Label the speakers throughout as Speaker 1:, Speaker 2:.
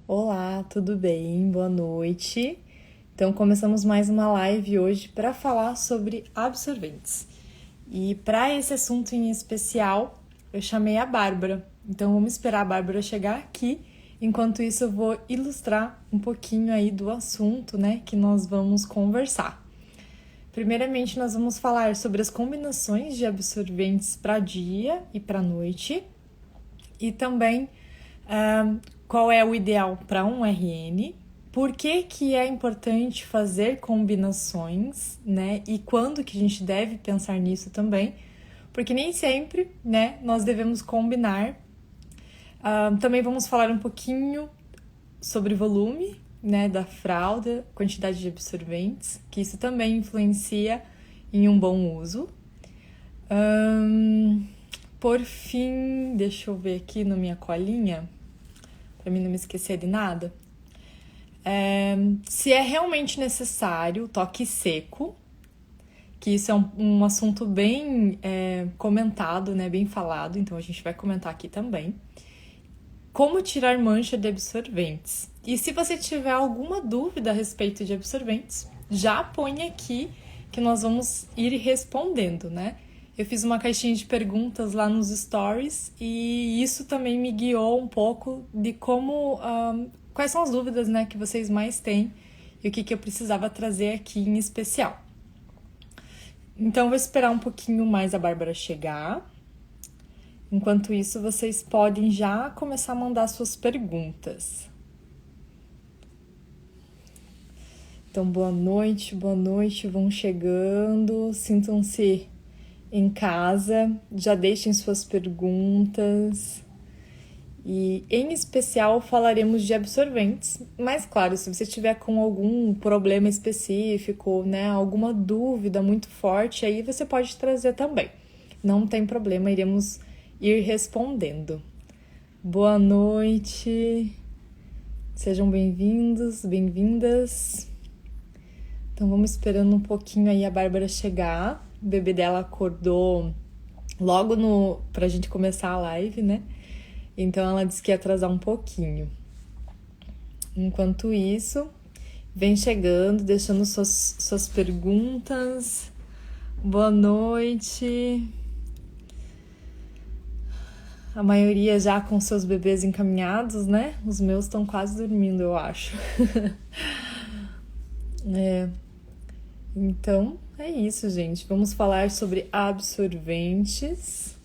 Speaker 1: Olá, tudo bem? Boa noite. Então, começamos mais uma live hoje para falar sobre absorventes. E para esse assunto em especial, eu chamei a Bárbara. Então, vamos esperar a Bárbara chegar aqui. Enquanto isso, eu vou ilustrar um pouquinho aí do assunto, né, que nós vamos conversar. Primeiramente, nós vamos falar sobre as combinações de absorventes para dia e para noite e também qual é o ideal para um RN, por que é importante fazer combinações, né? E quando que a gente deve pensar nisso também, porque nem sempre, né, nós devemos combinar. Também vamos falar um pouquinho sobre volume, né, da fralda, quantidade de absorventes, que isso também influencia em um bom uso. Por fim, deixa eu ver aqui na minha colinha, para mim não me esquecer de nada. Se é realmente necessário toque seco, que isso é um assunto bem comentado, né, bem falado, então a gente vai comentar aqui também. Como tirar mancha de absorventes. E se você tiver alguma dúvida a respeito de absorventes, já põe aqui que nós vamos ir respondendo, né? Eu fiz uma caixinha de perguntas lá nos stories e isso também me guiou um pouco de como, quais são as dúvidas, né, que vocês mais têm e o que eu precisava trazer aqui em especial. Então, vou esperar um pouquinho mais a Bárbara chegar. Enquanto isso, vocês podem já começar a mandar suas perguntas. Então, boa noite, vão chegando, sintam-se em casa, já deixem suas perguntas. E, em especial, falaremos de absorventes. Mas, claro, se você tiver com algum problema específico, né, alguma dúvida muito forte, aí você pode trazer também. Não tem problema, iremos ir respondendo. Boa noite, sejam bem-vindos, bem-vindas. Então vamos esperando um pouquinho aí a Bárbara chegar. O bebê dela acordou logo pra gente começar a live, né? Então ela disse que ia atrasar um pouquinho. Enquanto isso, vem chegando, deixando suas perguntas. Boa noite. A maioria já com seus bebês encaminhados, né? Os meus estão quase dormindo, eu acho. Então, é isso, gente. Vamos falar sobre absorventes.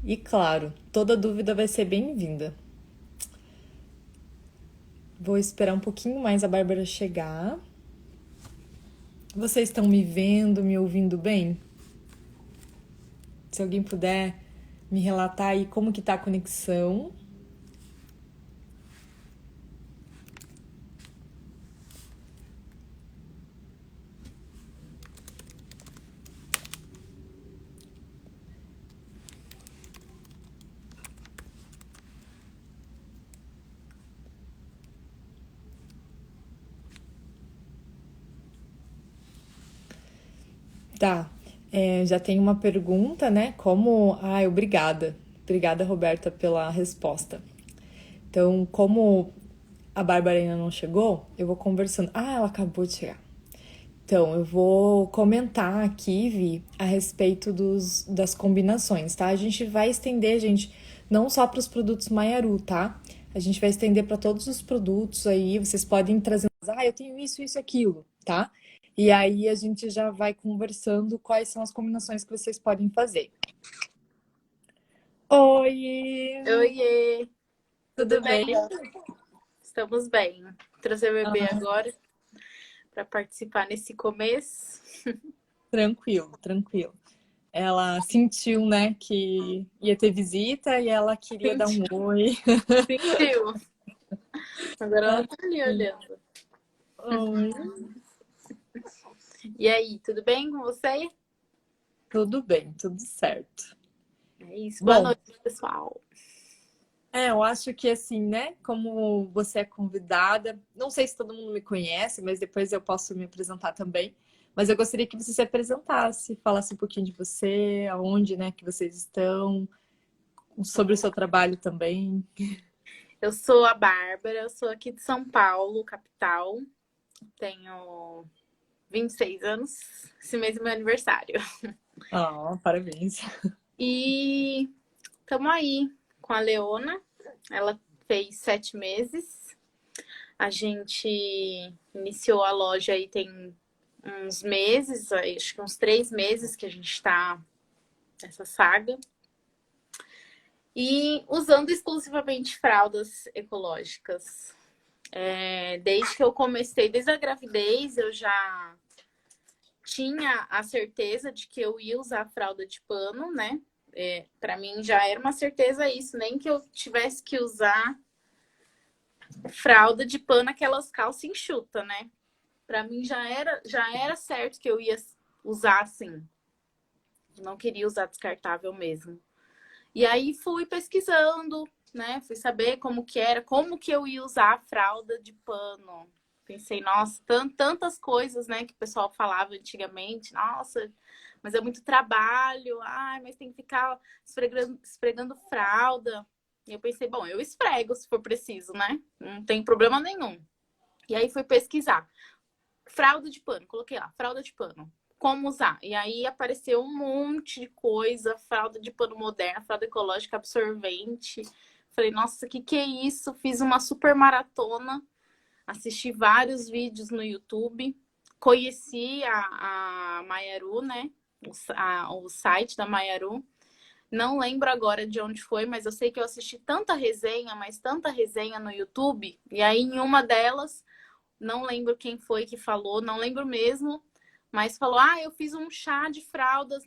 Speaker 1: E claro, toda dúvida vai ser bem-vinda. Vou esperar um pouquinho mais a Bárbara chegar. Vocês estão me vendo, me ouvindo bem? Se alguém puder me relatar aí como que tá a conexão. Tá, já tem uma pergunta, né? Como. Ai, obrigada. Obrigada, Roberta, pela resposta. Então, como a Bárbara ainda não chegou, eu vou conversando. Ah, ela acabou de chegar. Então, eu vou comentar aqui, Vi, a respeito das combinações, tá? A gente vai estender, gente, não só para os produtos Maiaru, tá? A gente vai estender para todos os produtos aí, vocês podem trazer, eu tenho isso, aquilo, tá? E aí a gente já vai conversando quais são as combinações que vocês podem fazer. Oi!
Speaker 2: Oiê,
Speaker 1: Tudo
Speaker 2: tudo bem?
Speaker 1: bem?
Speaker 2: Estamos bem. Trazer o bebê agora para participar nesse começo.
Speaker 1: Tranquilo, tranquilo. Ela sentiu, né, que ia ter visita e ela queria dar um oi.
Speaker 2: Sentiu. Agora ela tá ali olhando.
Speaker 1: Oi.
Speaker 2: E aí, tudo bem com você?
Speaker 1: Tudo bem, tudo certo.
Speaker 2: É isso. Boa
Speaker 1: Bom,
Speaker 2: noite, pessoal.
Speaker 1: eu acho que assim, né, como você é convidada, não sei se todo mundo me conhece, mas depois eu posso me apresentar também. Mas eu gostaria que você se apresentasse, falasse um pouquinho de você, aonde, né, que vocês estão, sobre o seu trabalho também.
Speaker 2: Eu sou a Bárbara, eu sou aqui de São Paulo, capital. Tenho 26 anos. Esse mês é meu aniversário.
Speaker 1: Ah, parabéns.
Speaker 2: E estamos aí com a Leona. Ela fez 7 meses. A gente iniciou a loja aí tem uns meses, acho que uns 3 meses que a gente está nessa saga. E usando exclusivamente fraldas ecológicas. Desde que eu comecei, desde a gravidez, eu já tinha a certeza de que eu ia usar fralda de pano, né? Para mim já era uma certeza isso, nem que eu tivesse que usar fralda de pano, aquelas calças enxuta, né? Para mim já era certo que eu ia usar assim. Não queria usar descartável mesmo. E aí fui pesquisando, né? Fui saber como que era, como que eu ia usar a fralda de pano. Pensei, nossa, tantas coisas, né, que o pessoal falava antigamente. Nossa, mas é muito trabalho. Ai, mas tem que ficar esfregando fralda. E eu pensei, bom, eu esfrego se for preciso, né? Não tem problema nenhum. E aí fui pesquisar. Fralda de pano, coloquei lá, fralda de pano. Como usar? E aí apareceu um monte de coisa, fralda de pano moderna, fralda ecológica absorvente. Falei, nossa, que é isso? Fiz uma super maratona, assisti vários vídeos no YouTube, conheci a Mayaru, né? O site da Mayaru. Não lembro agora de onde foi, mas eu sei que eu assisti tanta resenha, mas tanta resenha no YouTube. E aí, em uma delas, não lembro quem foi que falou, não lembro mesmo, mas falou: ah, eu fiz um chá de fraldas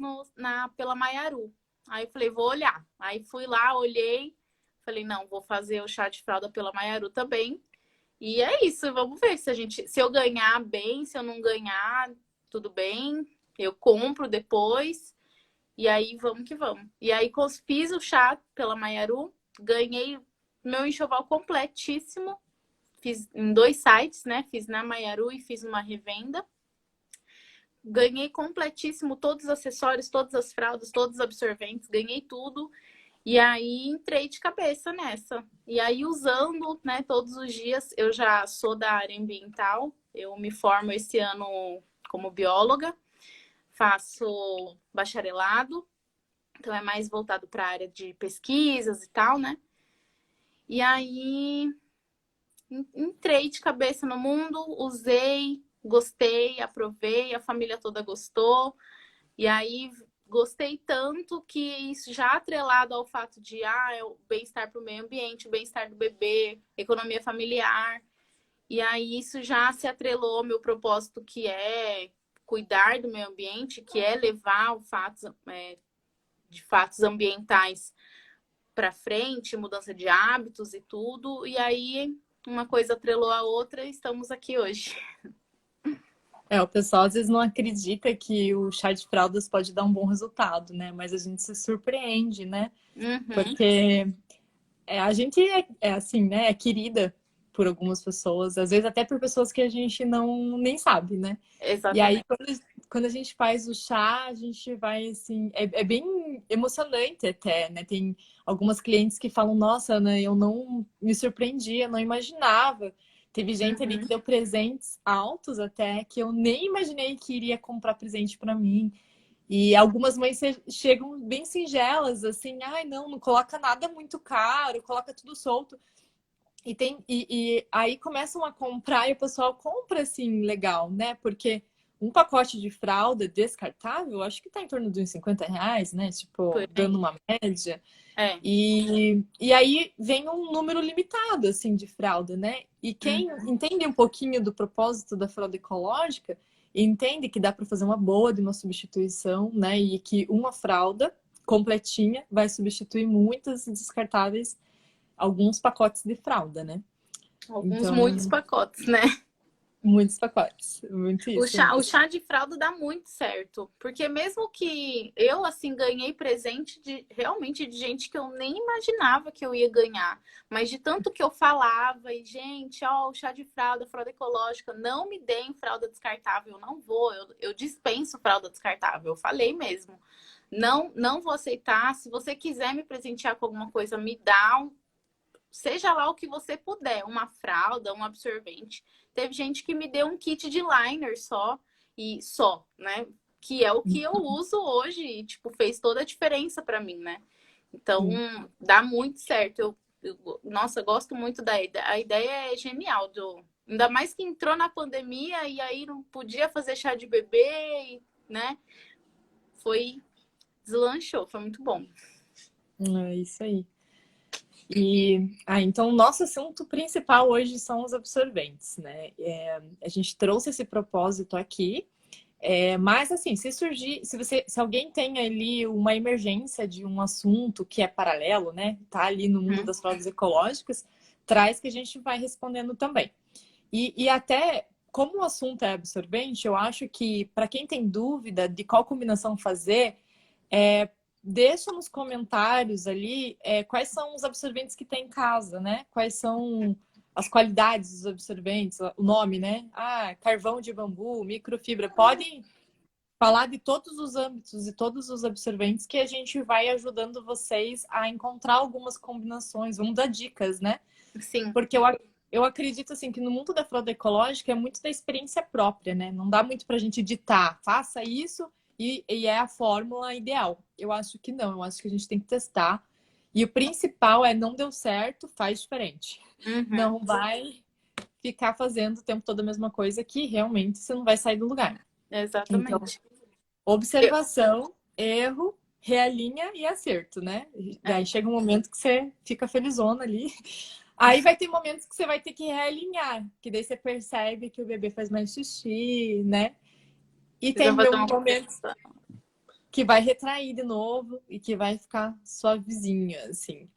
Speaker 2: pela Mayaru. Aí eu falei, vou olhar. Aí fui lá, olhei, falei, não, vou fazer o chá de fralda pela Mayaru também. E é isso, vamos ver se eu ganhar bem, se eu não ganhar, tudo bem, eu compro depois. E aí vamos que vamos. E aí fiz o chá pela Mayaru, ganhei meu enxoval completíssimo. Fiz em 2 sites, né? Fiz na Mayaru e fiz uma revenda. Ganhei completíssimo todos os acessórios, todas as fraldas, todos os absorventes, ganhei tudo. E aí entrei de cabeça nessa. E aí usando, né, todos os dias, eu já sou da área ambiental, eu me formo esse ano como bióloga, faço bacharelado, então é mais voltado para a área de pesquisas e tal, né? E aí entrei de cabeça no mundo, usei, gostei, aprovei, a família toda gostou. E aí gostei tanto que isso já atrelado ao fato de é o bem-estar para o meio ambiente, o bem-estar do bebê, economia familiar. E aí isso já se atrelou ao meu propósito, que é cuidar do meio ambiente, que é levar de fatos ambientais para frente, mudança de hábitos e tudo. E aí uma coisa atrelou a outra e estamos aqui hoje.
Speaker 1: O pessoal às vezes não acredita que o chá de fraldas pode dar um bom resultado, né? Mas a gente se surpreende, né?
Speaker 2: Uhum,
Speaker 1: Porque a gente é assim, né? É querida por algumas pessoas, às vezes até por pessoas que a gente não nem sabe, né? E aí,
Speaker 2: exatamente.
Speaker 1: quando a gente faz o chá, a gente vai assim, é bem emocionante até, né? Tem algumas clientes que falam, nossa, Ana, eu não me surpreendia, não imaginava. Teve gente ali que
Speaker 2: Uhum.
Speaker 1: deu presentes altos até, que eu nem imaginei que iria comprar presente para mim. E algumas mães chegam bem singelas, assim, ai, não coloca nada muito caro, coloca tudo solto. E aí começam a comprar e o pessoal compra assim, legal, né? Porque um pacote de fralda descartável, acho que tá em torno de uns R$ 50, né?
Speaker 2: Por
Speaker 1: Tipo, dando
Speaker 2: aí.
Speaker 1: uma média.
Speaker 2: É.
Speaker 1: E aí vem um número limitado, assim, de fralda, né? E quem
Speaker 2: Uhum.
Speaker 1: entende um pouquinho do propósito da fralda ecológica, entende que dá para fazer uma boa de uma substituição, né? E que uma fralda completinha vai substituir muitas descartáveis, alguns pacotes de fralda, né?
Speaker 2: Muitos
Speaker 1: Então,
Speaker 2: pacotes, né?
Speaker 1: muitos pacotes. Muito
Speaker 2: O
Speaker 1: isso
Speaker 2: chá, o
Speaker 1: mesmo.
Speaker 2: chá de fralda dá muito certo. Porque mesmo que eu, assim, ganhei presente realmente de gente que eu nem imaginava que eu ia ganhar. Mas de tanto que eu falava, e, gente, ó, o chá de fralda, fralda ecológica, não me deem fralda descartável, eu não vou. Eu dispenso fralda descartável. Eu falei mesmo. Não, não vou aceitar. Se você quiser me presentear com alguma coisa, me dá seja lá o que você puder, uma fralda, um absorvente. Teve gente que me deu um kit de liner só, né? Que é o que eu uso hoje e, tipo, fez toda a diferença para mim, né? Então,
Speaker 1: Sim.
Speaker 2: dá muito certo. Nossa, eu gosto muito da ideia. A ideia é genial. Ainda mais que entrou na pandemia e aí não podia fazer chá de bebê, né? Deslanchou, foi muito bom.
Speaker 1: É isso aí. Então, o nosso assunto principal hoje são os absorventes, né? A gente trouxe esse propósito aqui, mas assim, se alguém tem ali uma emergência de um assunto que é paralelo, né? Tá ali no mundo das fraldas ecológicas, traz que a gente vai respondendo também. E até como o assunto é absorvente, eu acho que para quem tem dúvida de qual combinação fazer, deixa nos comentários ali quais são os absorventes que tem em casa, né? Quais são as qualidades dos absorventes, o nome, né? Carvão de bambu, microfibra. Podem falar de todos os âmbitos e todos os absorventes que a gente vai ajudando vocês a encontrar algumas combinações. Vamos dar dicas, né?
Speaker 2: Sim.
Speaker 1: Porque eu acredito assim que no mundo da fralda ecológica é muito da experiência própria, né? Não dá muito para a gente ditar, faça isso e é a fórmula ideal. Eu acho que não, eu acho que a gente tem que testar. E o principal é não deu certo, faz diferente.
Speaker 2: Uhum.
Speaker 1: Não vai ficar fazendo o tempo todo a mesma coisa que realmente você não vai sair do lugar.
Speaker 2: Exatamente.
Speaker 1: Então, observação, erro, realinha e acerto, né? Daí chega um momento que você fica felizona ali. Aí vai ter momentos que você vai ter que realinhar, que daí você percebe que o bebê faz mais xixi, né? E tem momentos que vai retrair de novo e que vai ficar suavezinho, assim.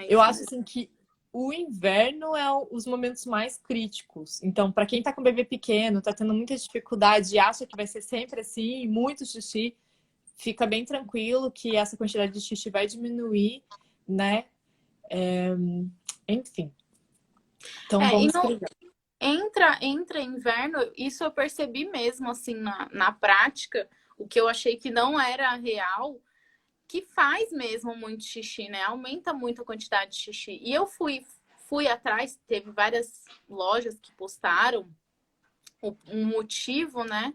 Speaker 1: Eu acho assim que o inverno é os momentos mais críticos. Então, para quem tá com bebê pequeno, tá tendo muita dificuldade e acha que vai ser sempre assim, muito xixi, fica bem tranquilo que essa quantidade de xixi vai diminuir, né? Enfim. Então, vamos escrever.
Speaker 2: Entra inverno, isso eu percebi mesmo, assim, na prática, o que eu achei que não era real, que faz mesmo muito xixi, né? Aumenta muito a quantidade de xixi. E eu fui atrás, teve várias lojas que postaram um motivo, né?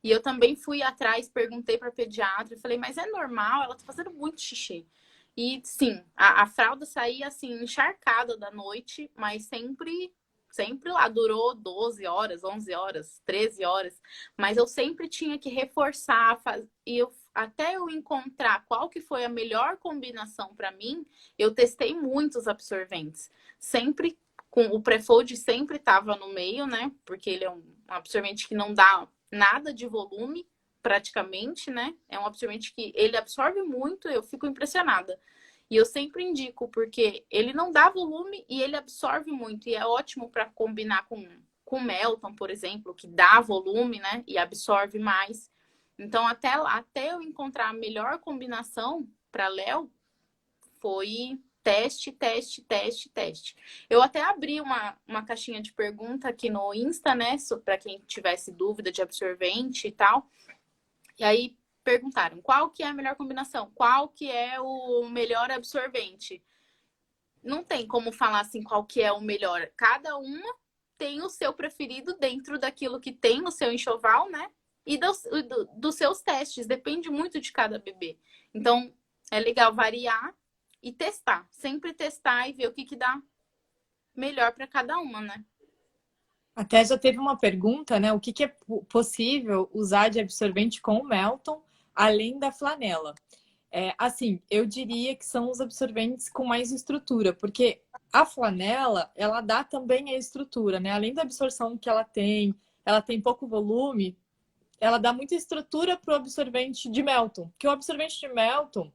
Speaker 2: E eu também fui atrás, perguntei para pediatra, falei, mas é normal? Ela tá fazendo muito xixi. E sim, a fralda saía assim, encharcada da noite, mas sempre lá, durou 12 horas, 11 horas, 13 horas, mas eu sempre tinha que reforçar, até eu encontrar qual que foi a melhor combinação para mim, eu testei muitos absorventes, sempre com o Prefold sempre estava no meio, né, porque ele é um absorvente que não dá nada de volume, praticamente, né, é um absorvente que ele absorve muito, eu fico impressionada. E eu sempre indico, porque ele não dá volume e ele absorve muito. E é ótimo para combinar com Melton, por exemplo, que dá volume, né? E absorve mais. Então, até eu encontrar a melhor combinação para Léo, foi teste, teste, teste, teste. Eu até abri uma caixinha de pergunta aqui no Insta, né? Para quem tivesse dúvida de absorvente e tal. E aí perguntaram qual que é a melhor combinação, qual que é o melhor absorvente. Não tem como falar assim qual que é o melhor. Cada uma tem o seu preferido dentro daquilo que tem no seu enxoval, né? E dos seus testes. Depende muito de cada bebê. Então, é legal variar e testar. Sempre testar e ver o que dá melhor para cada uma, né?
Speaker 1: Até já teve uma pergunta, né? O que é possível usar de absorvente com o Melton, além da flanela? Assim, eu diria que são os absorventes com mais estrutura, porque a flanela, ela dá também a estrutura, né? Além da absorção que ela tem pouco volume, ela dá muita estrutura para o absorvente de Melton. Porque o absorvente de Melton,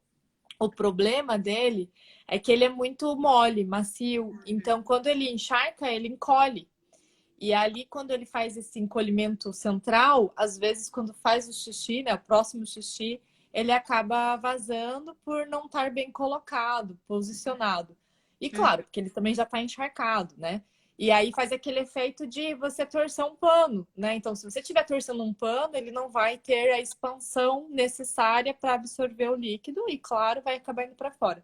Speaker 1: o problema dele é que ele é muito mole, macio. Então, quando ele encharca, ele encolhe. E ali, quando ele faz esse encolhimento central, às vezes, quando faz o xixi, né, o próximo xixi, ele acaba vazando por não estar bem colocado, posicionado. E claro, porque ele também já está encharcado, né? E aí faz aquele efeito de você torcer um pano, né? Então, se você estiver torcendo um pano, ele não vai ter a expansão necessária para absorver o líquido e, claro, vai acabar indo para fora.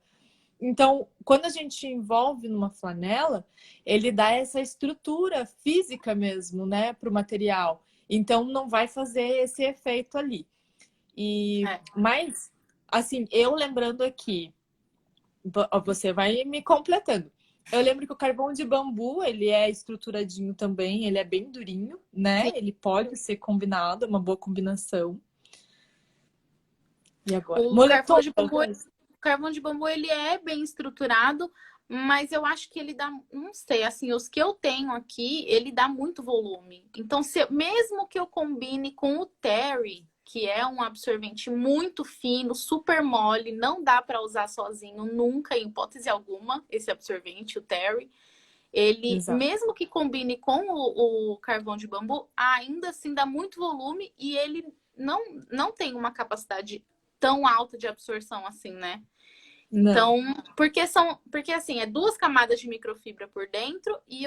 Speaker 1: Então, quando a gente envolve numa flanela, ele dá essa estrutura física mesmo, né, para o material. Então, não vai fazer esse efeito ali.
Speaker 2: É.
Speaker 1: Mas, assim, eu lembrando aqui, você vai me completando. Eu lembro que o carvão de bambu, ele é estruturadinho também, ele é bem durinho, né?
Speaker 2: Sim.
Speaker 1: Ele pode ser combinado, é uma boa combinação. E agora?
Speaker 2: O
Speaker 1: Moletom,
Speaker 2: carvão de bambu ele é bem estruturado, mas eu acho que ele dá, não sei, assim, os que eu tenho aqui, ele dá muito volume. Então, mesmo que eu combine com o Terry, que é um absorvente muito fino, super mole, não dá para usar sozinho nunca, em hipótese alguma, esse absorvente, o Terry. Ele,
Speaker 1: exato.
Speaker 2: mesmo que combine com o carvão de bambu, ainda assim dá muito volume e ele não tem uma capacidade tão alta de absorção assim, né?
Speaker 1: Não.
Speaker 2: Então, porque assim, é 2 camadas de microfibra por dentro e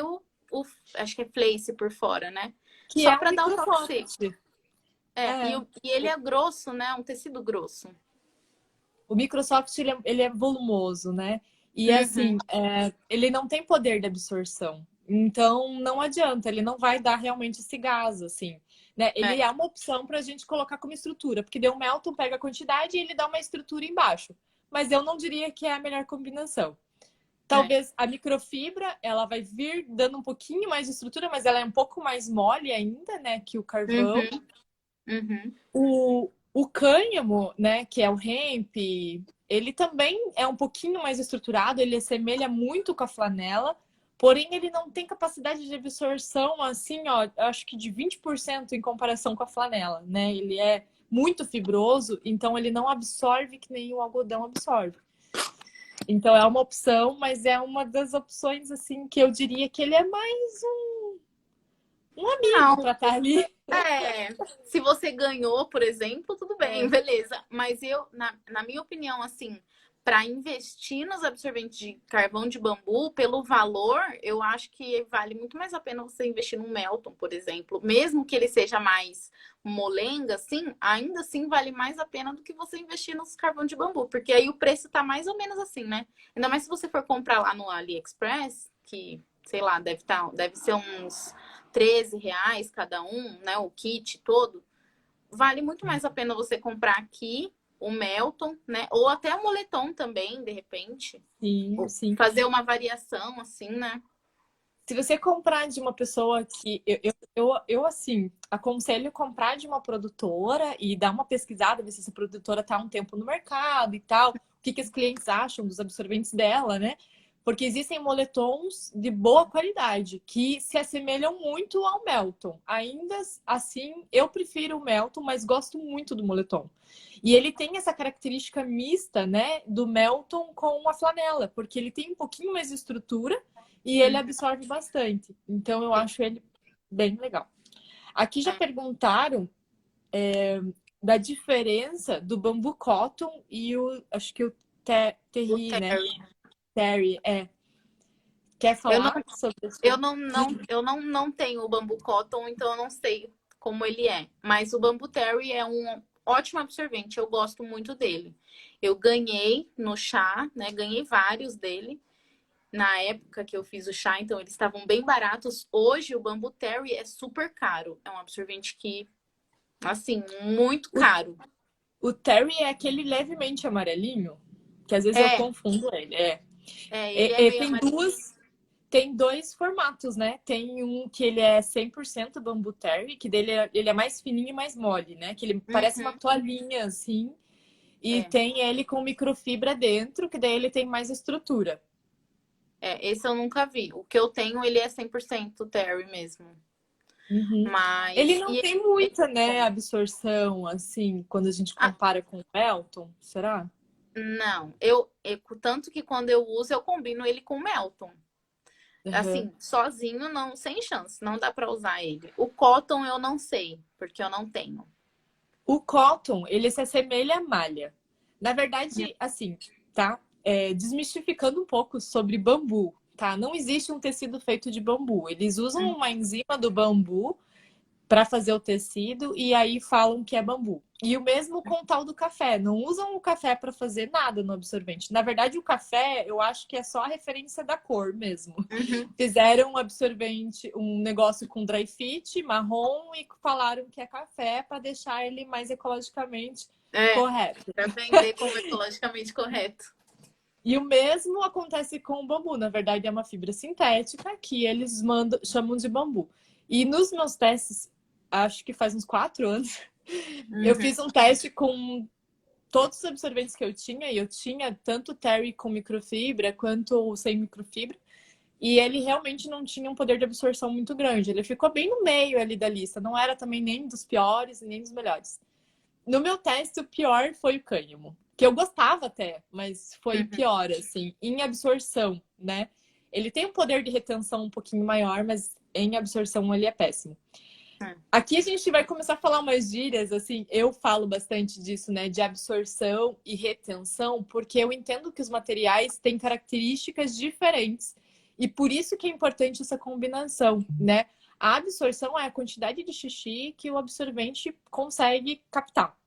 Speaker 2: acho que é flace por fora, né?
Speaker 1: Que
Speaker 2: Só
Speaker 1: é um
Speaker 2: para dar o toque seco.
Speaker 1: microsoft.
Speaker 2: E,
Speaker 1: É.
Speaker 2: e ele é grosso, né? Um tecido grosso.
Speaker 1: O Microsoft ele é volumoso, né? E
Speaker 2: Uhum.
Speaker 1: assim, ele não tem poder de absorção. Então não adianta, ele não vai dar realmente esse gás, assim. Né? Ele
Speaker 2: É,
Speaker 1: é uma opção para a gente colocar como estrutura, porque daí o Melton pega a quantidade e ele dá uma estrutura embaixo. Mas eu não diria que é a melhor combinação.
Speaker 2: é.
Speaker 1: Talvez a microfibra, ela vai vir dando um pouquinho mais de estrutura, mas ela é um pouco mais mole ainda, né, que o carvão.
Speaker 2: Uhum. Uhum.
Speaker 1: O cânhamo, né, que é o hemp, ele também é um pouquinho mais estruturado, ele assemelha muito com a flanela, porém ele não tem capacidade de absorção assim, ó, eu acho que de 20% em comparação com a flanela, né? Ele é muito fibroso, então ele não absorve que nem o algodão absorve. Então é uma opção, mas é uma das opções assim que eu diria que ele é mais um amigo
Speaker 2: Não,
Speaker 1: para estar ali.
Speaker 2: se você ganhou, por exemplo, tudo bem,
Speaker 1: É,
Speaker 2: beleza. Mas eu, na minha opinião, assim, para investir nos absorventes de carvão de bambu, pelo valor, eu acho que vale muito mais a pena você investir num Melton, por exemplo. Mesmo que ele seja mais molenga, assim, ainda assim vale mais a pena do que você investir nos carvão de bambu, porque aí o preço tá mais ou menos assim, né? Ainda mais se você for comprar lá no AliExpress, que, sei lá, deve ser uns R$ 13 cada um, né? O kit todo. Vale muito mais a pena você comprar aqui o Melton, né? Ou até o moletom também, de repente.
Speaker 1: sim,
Speaker 2: Ou
Speaker 1: sim.
Speaker 2: fazer uma variação, assim, né?
Speaker 1: Se você comprar de uma pessoa que. Eu assim, aconselho comprar de uma produtora e dar uma pesquisada, ver se essa produtora está há um tempo no mercado e tal, o que, que os clientes acham dos absorventes dela, né? Porque existem moletons de boa qualidade que se assemelham muito ao Melton. Ainda assim, eu prefiro o Melton, mas gosto muito do moletom. E ele tem essa característica mista, né, do Melton com a flanela, porque ele tem um pouquinho mais de estrutura e ele absorve bastante. Então eu acho ele bem legal. Aqui já
Speaker 2: É.
Speaker 1: perguntaram da diferença do bambu cotton e acho que o
Speaker 2: O
Speaker 1: terry, né?
Speaker 2: Terry.
Speaker 1: Terry, Quer
Speaker 2: Eu não,
Speaker 1: falar sobre isso?
Speaker 2: eu não tenho o bambu cotton, então eu não sei como ele é. Mas o bambu terry é um ótimo absorvente. Eu gosto muito dele. Eu ganhei no chá, né? Ganhei vários dele na época que eu fiz o chá, então eles estavam bem baratos. Hoje o bambu terry é super caro. É um absorvente que, assim, muito
Speaker 1: O,
Speaker 2: caro.
Speaker 1: o Terry é aquele levemente amarelinho, que às vezes eu
Speaker 2: É,
Speaker 1: confundo ele.
Speaker 2: ele é meio
Speaker 1: Tem
Speaker 2: amarelinho.
Speaker 1: tem dois formatos, né? Tem um que ele é 100% bambu terry, que dele ele é mais fininho e mais mole, né? Que ele parece uma
Speaker 2: Uhum,
Speaker 1: toalhinha assim. E
Speaker 2: é.
Speaker 1: tem ele com microfibra dentro, que daí ele tem mais estrutura.
Speaker 2: Esse eu nunca vi. O que eu tenho, ele é 100% terry mesmo.
Speaker 1: Uhum. Ele
Speaker 2: Mas.
Speaker 1: não
Speaker 2: E
Speaker 1: tem
Speaker 2: ele
Speaker 1: muita,
Speaker 2: é
Speaker 1: né,
Speaker 2: bom.
Speaker 1: absorção, assim, quando a gente
Speaker 2: Ah,
Speaker 1: compara com o Elton, será?
Speaker 2: não, tanto que quando eu uso, eu combino ele com o Melton.
Speaker 1: Uhum.
Speaker 2: Assim, sozinho, não, sem chance, não dá pra usar ele. O Cotton eu não sei, porque eu não tenho.
Speaker 1: O cotton, ele se assemelha à malha. Na verdade, assim, tá? Desmistificando um pouco sobre bambu, tá? Não existe um tecido feito de bambu. Eles usam uma enzima do bambu para fazer o tecido e aí falam que é bambu. E o mesmo com o tal do café. Não usam o café para fazer nada no absorvente. Na verdade, o café, eu acho que é só a referência da cor mesmo.
Speaker 2: Uhum.
Speaker 1: Fizeram um absorvente, um negócio com dry fit, marrom, e falaram que é café para deixar ele mais ecologicamente correto.
Speaker 2: Para vender como ecologicamente correto.
Speaker 1: E o mesmo acontece com o bambu. Na verdade, é uma fibra sintética que eles chamam de bambu. E nos meus testes, acho que faz uns 4 anos, eu fiz um teste com todos os absorventes que eu tinha. E eu tinha tanto Terry com microfibra quanto sem microfibra. E ele realmente não tinha um poder de absorção muito grande. Ele ficou bem no meio ali da lista. Não era também nem dos piores, nem dos melhores. No meu teste, o pior foi o cânhamo. Que eu gostava até, mas foi pior, assim, em absorção, né? Ele tem um poder de retenção um pouquinho maior, mas em absorção ele é péssimo. Aqui a gente vai começar a falar umas gírias, assim, eu falo bastante disso, né? De absorção e retenção, porque eu entendo que os materiais têm características diferentes. E por isso que é importante essa combinação, né? A absorção é a quantidade de xixi que o absorvente consegue captar.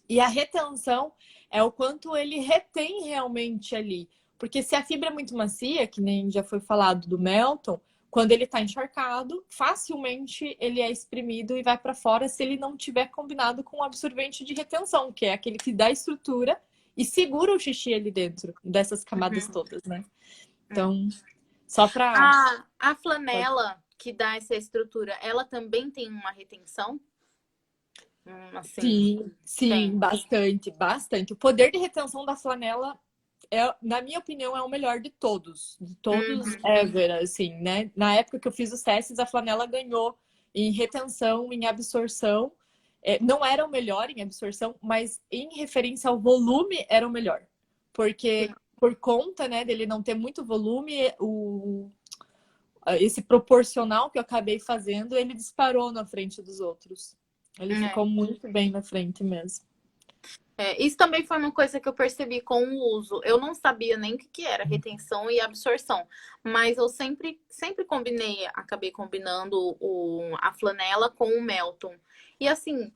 Speaker 1: E a retenção é o quanto ele retém realmente ali. Porque se a fibra é muito macia, que nem já foi falado do Melton, quando ele está encharcado, facilmente ele é exprimido e vai para fora se ele não tiver combinado com o absorvente de retenção, que é aquele que dá estrutura e segura o xixi ali dentro dessas camadas todas, né? Então, só para...
Speaker 2: A flanela que dá essa estrutura, ela também tem uma retenção? Assim,
Speaker 1: Sim,
Speaker 2: tem.
Speaker 1: bastante, bastante. O poder de retenção da flanela na minha opinião, é o melhor de todos ever, assim, né? Na época que eu fiz os testes, a flanela ganhou em retenção, em absorção. Não era o melhor em absorção, mas em referência ao volume, era o melhor. Porque por conta, né, dele não ter muito volume, esse proporcional que eu acabei fazendo, ele disparou na frente dos outros. Ele ficou muito bem na frente mesmo.
Speaker 2: Isso também foi uma coisa que eu percebi com o uso. Eu não sabia nem o que era retenção e absorção, mas eu sempre acabei combinando a flanela com o Melton. E assim,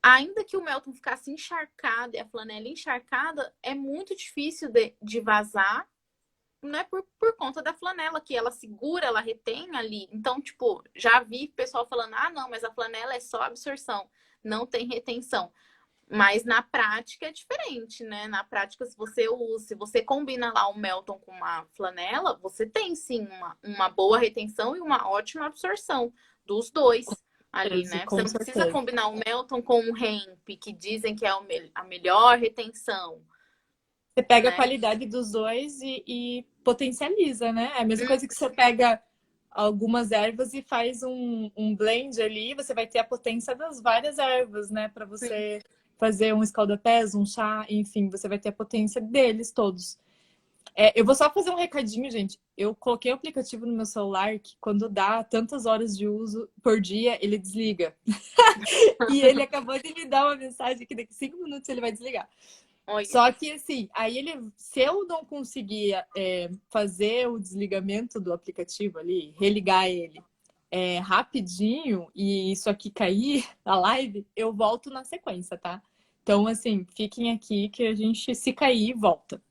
Speaker 2: ainda que o Melton ficasse encharcado e a flanela encharcada, é muito difícil de vazar, né? Por conta da flanela, que ela segura, ela retém ali. Então, tipo, já vi pessoal falando, não, mas a flanela é só absorção, não tem retenção. Mas na prática é diferente, né? Na prática, se você combina lá o Melton com uma flanela, você tem sim uma boa retenção e uma ótima absorção dos dois ali, né? Você não precisa combinar o Melton com o Hemp, que dizem que é a melhor retenção.
Speaker 1: Você pega a qualidade dos dois e potencializa, né? É a mesma coisa que você pega algumas ervas e faz um blend ali, você vai ter a potência das várias ervas, né? Para você fazer um escaldapés, um chá, enfim, você vai ter a potência deles todos. Eu vou só fazer um recadinho, gente. Eu coloquei o aplicativo no meu celular que quando dá tantas horas de uso por dia, ele desliga. E ele acabou de me dar uma mensagem que daqui 5 minutos ele vai desligar. Olha. Só que assim, aí se eu não conseguir fazer o desligamento do aplicativo ali, religar ele rapidinho e isso aqui cair na live, eu volto na sequência, tá? Então, assim, fiquem aqui que a gente, se cair, volta.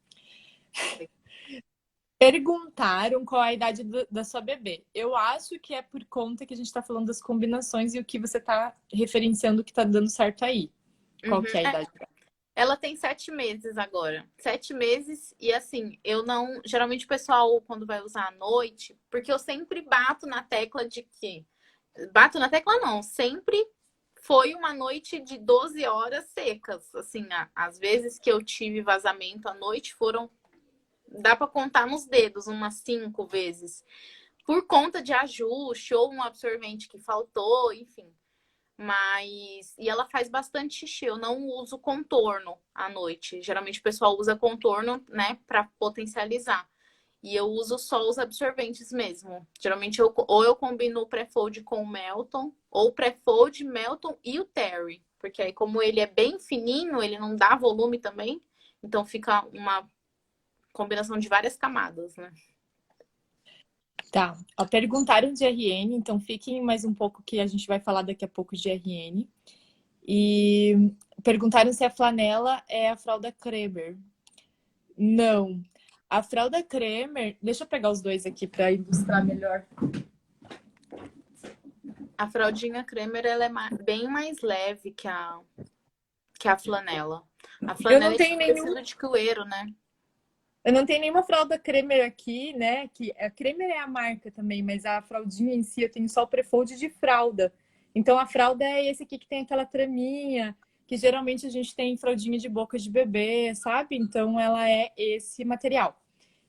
Speaker 1: Perguntaram qual a idade da sua bebê. Eu acho que é por conta que a gente está falando das combinações e o que você está referenciando que está dando certo aí. Qual que é a idade dela?
Speaker 2: Ela tem 7 meses agora. 7 meses e assim, eu não... Geralmente o pessoal, quando vai usar à noite, porque eu sempre bato na tecla de que... Bato na tecla não, sempre foi uma noite de 12 horas secas. Assim, as vezes que eu tive vazamento à noite foram... Dá para contar nos dedos, umas 5 vezes. Por conta de ajuste ou um absorvente que faltou, enfim. E ela faz bastante xixi. Eu não uso contorno à noite. Geralmente o pessoal usa contorno, né, para potencializar. E eu uso só os absorventes mesmo. Geralmente ou eu combino o pré-fold com o Melton, ou o pré-fold, Melton e o Terry. Porque aí, como ele é bem fininho, ele não dá volume também. Então fica uma combinação de várias camadas, né?
Speaker 1: Tá. Perguntaram de RN, então fiquem mais um pouco que a gente vai falar daqui a pouco de RN. E perguntaram se a flanela é a fralda Cremer. Não. A fralda Cremer, deixa eu pegar os dois aqui para ilustrar melhor.
Speaker 2: A fraldinha Cremer, ela é bem mais leve que a flanela. A
Speaker 1: Eu não
Speaker 2: flanela é
Speaker 1: tenho
Speaker 2: tipo
Speaker 1: nenhum,
Speaker 2: tecido de cueiro, né?
Speaker 1: eu não tenho nenhuma fralda Cremer aqui, né? Que a Cremer é a marca também, mas a fraldinha em si eu tenho só o prefold de fralda. Então a fralda é esse aqui que tem aquela traminha, que geralmente a gente tem em fraldinha de boca de bebê, sabe? Então ela é esse material.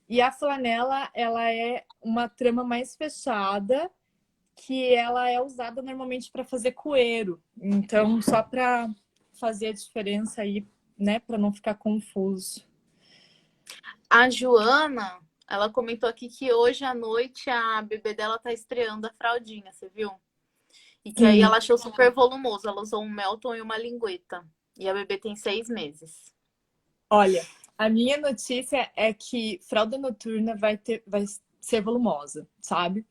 Speaker 1: E a flanela, ela é uma trama mais fechada, que ela é usada normalmente para fazer cueiro. Então, só para fazer a diferença aí, né, para não ficar confuso.
Speaker 2: A Joana, ela comentou aqui que hoje à noite a bebê dela tá estreando a fraldinha, você viu? E que aí
Speaker 1: Sim.
Speaker 2: ela achou super volumoso. Ela usou um Melton e uma lingueta. E a bebê tem 6 meses.
Speaker 1: Olha, a minha notícia é que fralda noturna vai ser volumosa, sabe?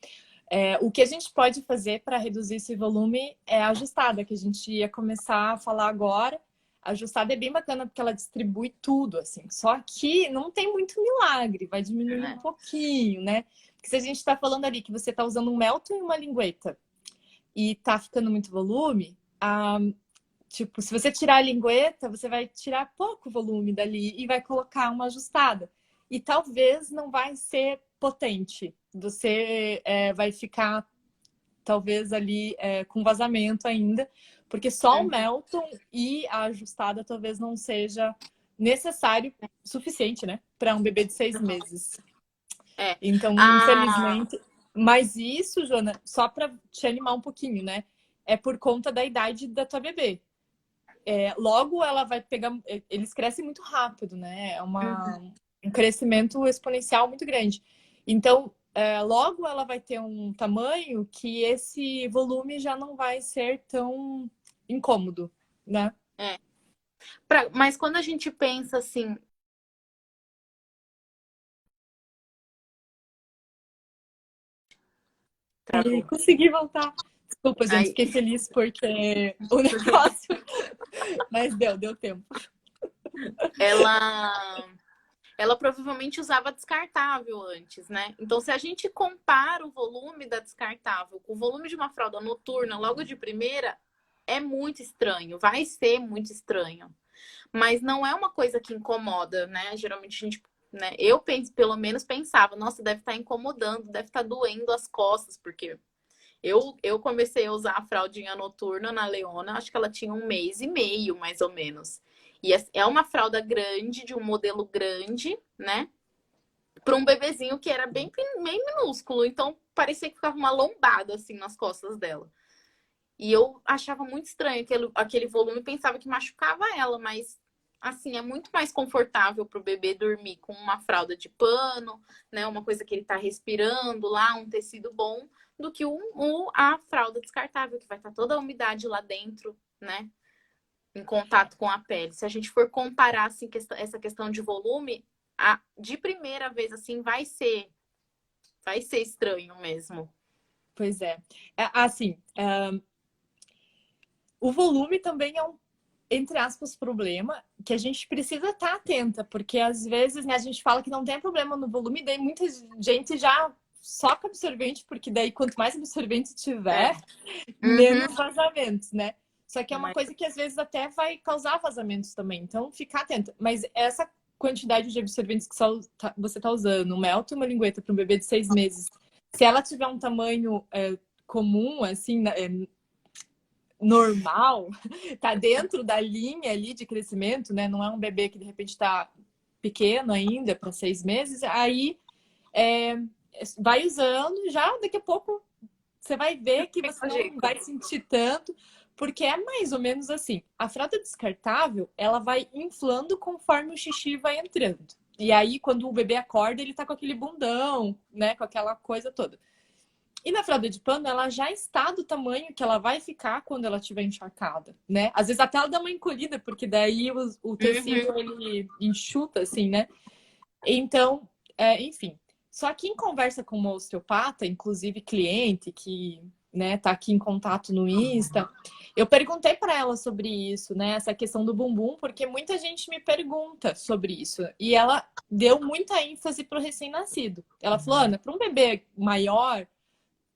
Speaker 1: O que a gente pode fazer para reduzir esse volume é a ajustada, que a gente ia começar a falar agora. A ajustada é bem bacana porque ela distribui tudo, assim. Só que não tem muito milagre, vai diminuir um pouquinho, né? Porque se a gente está falando ali que você está usando um Melton e uma lingueta e tá ficando muito volume, tipo, se você tirar a lingueta, você vai tirar pouco volume dali e vai colocar uma ajustada. E talvez não vai ser potente. Você vai ficar, talvez, ali com vazamento ainda, porque só o Melton e a ajustada talvez não seja necessário, suficiente, né? Para um bebê de 6 meses.
Speaker 2: É.
Speaker 1: Então,
Speaker 2: A...
Speaker 1: infelizmente. Mas isso, Joana, só para te animar um pouquinho, né? É por conta da idade da tua bebê. Logo ela vai pegar. Eles crescem muito rápido, né? É um crescimento exponencial muito grande. Então, logo ela vai ter um tamanho que esse volume já não vai ser tão incômodo, né?
Speaker 2: É. Mas quando a gente pensa assim.
Speaker 1: E
Speaker 2: Travou.
Speaker 1: consegui voltar. Desculpa, gente,
Speaker 2: Aí,
Speaker 1: fiquei feliz porque o negócio. Mas deu tempo.
Speaker 2: ela. Ela provavelmente usava descartável antes, né? Então, se a gente compara o volume da descartável com o volume de uma fralda noturna logo de primeira, é muito estranho, vai ser muito estranho. Mas não é uma coisa que incomoda, né? Geralmente a gente, né? Eu penso, pelo menos pensava, nossa, deve estar incomodando, deve estar doendo as costas, porque eu comecei a usar a fraldinha noturna na Leona, acho que ela tinha 1 mês e meio, mais ou menos. E é uma fralda grande, de um modelo grande, né? Para um bebezinho que era bem minúsculo. Então, parecia que ficava uma lombada, assim, nas costas dela. E eu achava muito estranho aquele volume, pensava que machucava ela, mas assim, é muito mais confortável para o bebê dormir com uma fralda de pano, né? Uma coisa que ele está respirando lá, um tecido bom, do que a fralda descartável, que vai estar toda a umidade lá dentro, né? Em contato com a pele. Se a gente for comparar assim, essa questão de volume, de primeira vez assim, vai ser estranho mesmo.
Speaker 1: Pois é. Assim, o volume também é entre aspas, problema que a gente precisa estar atenta, porque às vezes, né, a gente fala que não tem problema no volume, daí muita gente já soca absorvente, porque daí quanto mais absorvente tiver,
Speaker 2: Uhum.
Speaker 1: menos vazamentos, né? Só que é uma
Speaker 2: Mas,
Speaker 1: coisa que às vezes até vai causar vazamentos também, então ficar atenta. Mas essa quantidade de absorventes que você está usando, um Melton e uma lingueta para um bebê de 6 meses, se ela tiver um tamanho comum, assim, normal, tá dentro da linha ali de crescimento, né? Não é um bebê que de repente está pequeno ainda para 6 meses, aí vai usando, já daqui a pouco você vai ver que você não vai sentir tanto, porque é mais ou menos assim. A fralda descartável, ela vai inflando conforme o xixi vai entrando. E aí, quando o bebê acorda, ele tá com aquele bundão, né? Com aquela coisa toda. E na fralda de pano, ela já está do tamanho que ela vai ficar quando ela estiver encharcada, né? Às vezes até ela dá uma encolhida, porque daí o tecido, ele enxuta, assim, né? Então, enfim. Só que em conversa com uma osteopata, inclusive cliente que né, tá aqui em contato no Insta, eu perguntei para ela sobre isso, né, essa questão do bumbum, porque muita gente me pergunta sobre isso. E ela deu muita ênfase pro recém-nascido. Ela falou, Ana, para um bebê maior,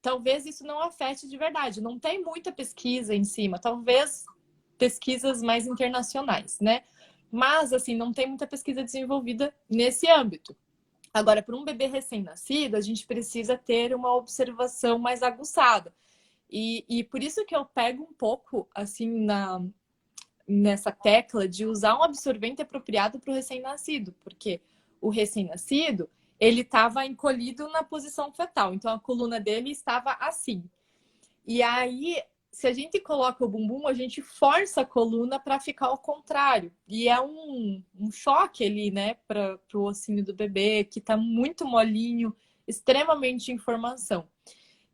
Speaker 1: talvez isso não afete de verdade. Não tem muita pesquisa em cima, talvez pesquisas mais internacionais, né? Mas, assim, não tem muita pesquisa desenvolvida nesse âmbito. Agora, para um bebê recém-nascido, a gente precisa ter uma observação mais aguçada. E por isso que eu pego um pouco, assim, nessa tecla de usar um absorvente apropriado para o recém-nascido, porque o recém-nascido, ele estava encolhido na posição fetal, então a coluna dele estava assim. E aí, se a gente coloca o bumbum, a gente força a coluna para ficar ao contrário. E é um choque ali, né, para o ossinho do bebê, que está muito molinho, extremamente informação.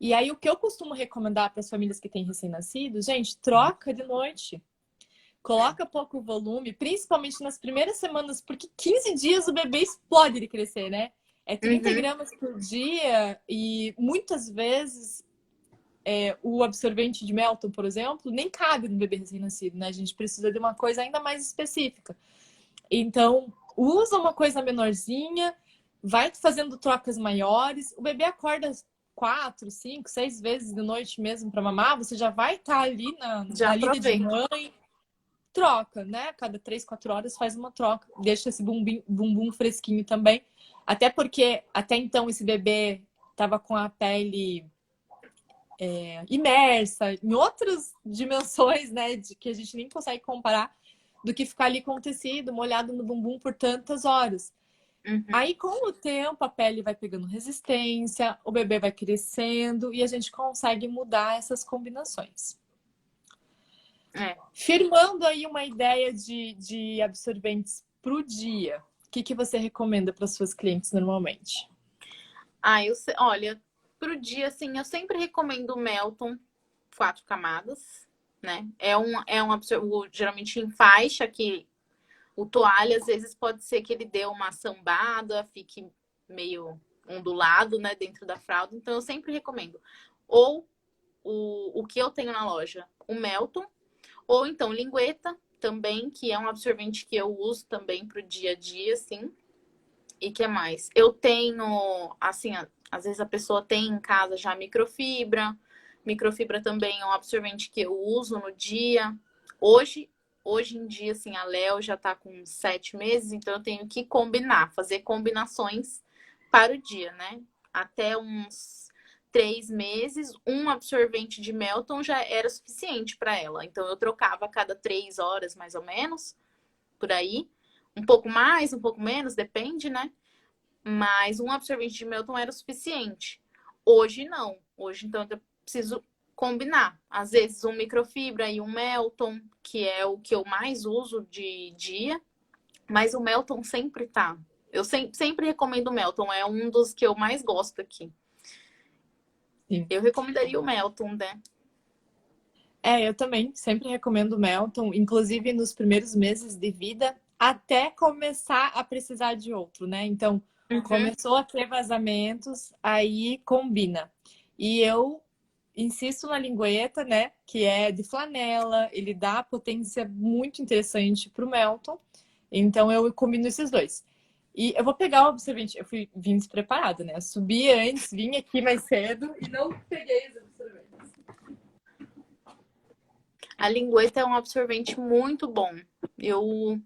Speaker 1: E aí, o que eu costumo recomendar para as famílias que têm recém-nascido, gente, troca de noite. Coloca pouco volume, principalmente nas primeiras semanas, porque 15 dias o bebê explode de crescer, né? É 30 gramas por dia e muitas vezes o absorvente de Melton, por exemplo, nem cabe no bebê recém-nascido, né? A gente precisa de uma coisa ainda mais específica. Então, usa uma coisa menorzinha, vai fazendo trocas maiores. O bebê acorda 4, 5, 6 vezes de noite mesmo para mamar, você já vai estar ali
Speaker 2: Já
Speaker 1: na lida de
Speaker 2: aproveito.
Speaker 1: mãe. Troca, né? Cada 3, 4 horas faz uma troca. Deixa esse bumbum fresquinho também. Até porque, até então, esse bebê tava com a pele imersa em outras dimensões, né? De que a gente nem consegue comparar do que ficar ali com o tecido molhado no bumbum por tantas horas. Aí, com o tempo, a pele vai pegando resistência, o bebê vai crescendo e a gente consegue mudar essas combinações. Firmando aí uma ideia de absorventes para o dia, o que você recomenda para suas clientes normalmente?
Speaker 2: Olha, para o dia, assim, eu sempre recomendo o Melton 4 camadas, né? É um absorvente, geralmente em faixa, que o toalha, às vezes, pode ser que ele dê uma sambada, fique meio ondulado, né, dentro da fralda. Então, eu sempre recomendo. Ou o que eu tenho na loja, o Melton, ou então lingueta também, que é um absorvente que eu uso também para o dia a dia, assim. E que mais? Eu tenho, assim, às vezes a pessoa tem em casa já microfibra. Microfibra também é um absorvente que eu uso no dia. Hoje em dia, assim, a Léo já tá com 7 meses, então eu tenho que combinar, fazer combinações para o dia, né? Até uns 3 meses, um absorvente de Melton já era suficiente para ela. Então eu trocava a cada 3 horas, mais ou menos, por aí. Um pouco mais, um pouco menos, depende, né? Mas um absorvente de Melton era o suficiente. Hoje não. Hoje, então, eu preciso combinar. Às vezes, um microfibra e um Melton, que é o que eu mais uso de dia. Mas o Melton sempre tá. Eu sempre recomendo o Melton. É um dos que eu mais gosto aqui.
Speaker 1: Sim.
Speaker 2: Eu recomendaria o Melton, né?
Speaker 1: Eu também sempre recomendo o Melton, inclusive nos primeiros meses de vida, até começar a precisar de outro, né? Então, começou a ter vazamentos, aí combina. E eu insisto na lingueta, né? Que é de flanela, ele dá potência muito interessante para o Melton. Então, eu combino esses dois. E eu vou pegar o absorvente. Eu vim despreparada, né? Eu subi antes, vim aqui mais cedo e não peguei os absorventes.
Speaker 2: A lingueta é um absorvente muito bom. Eu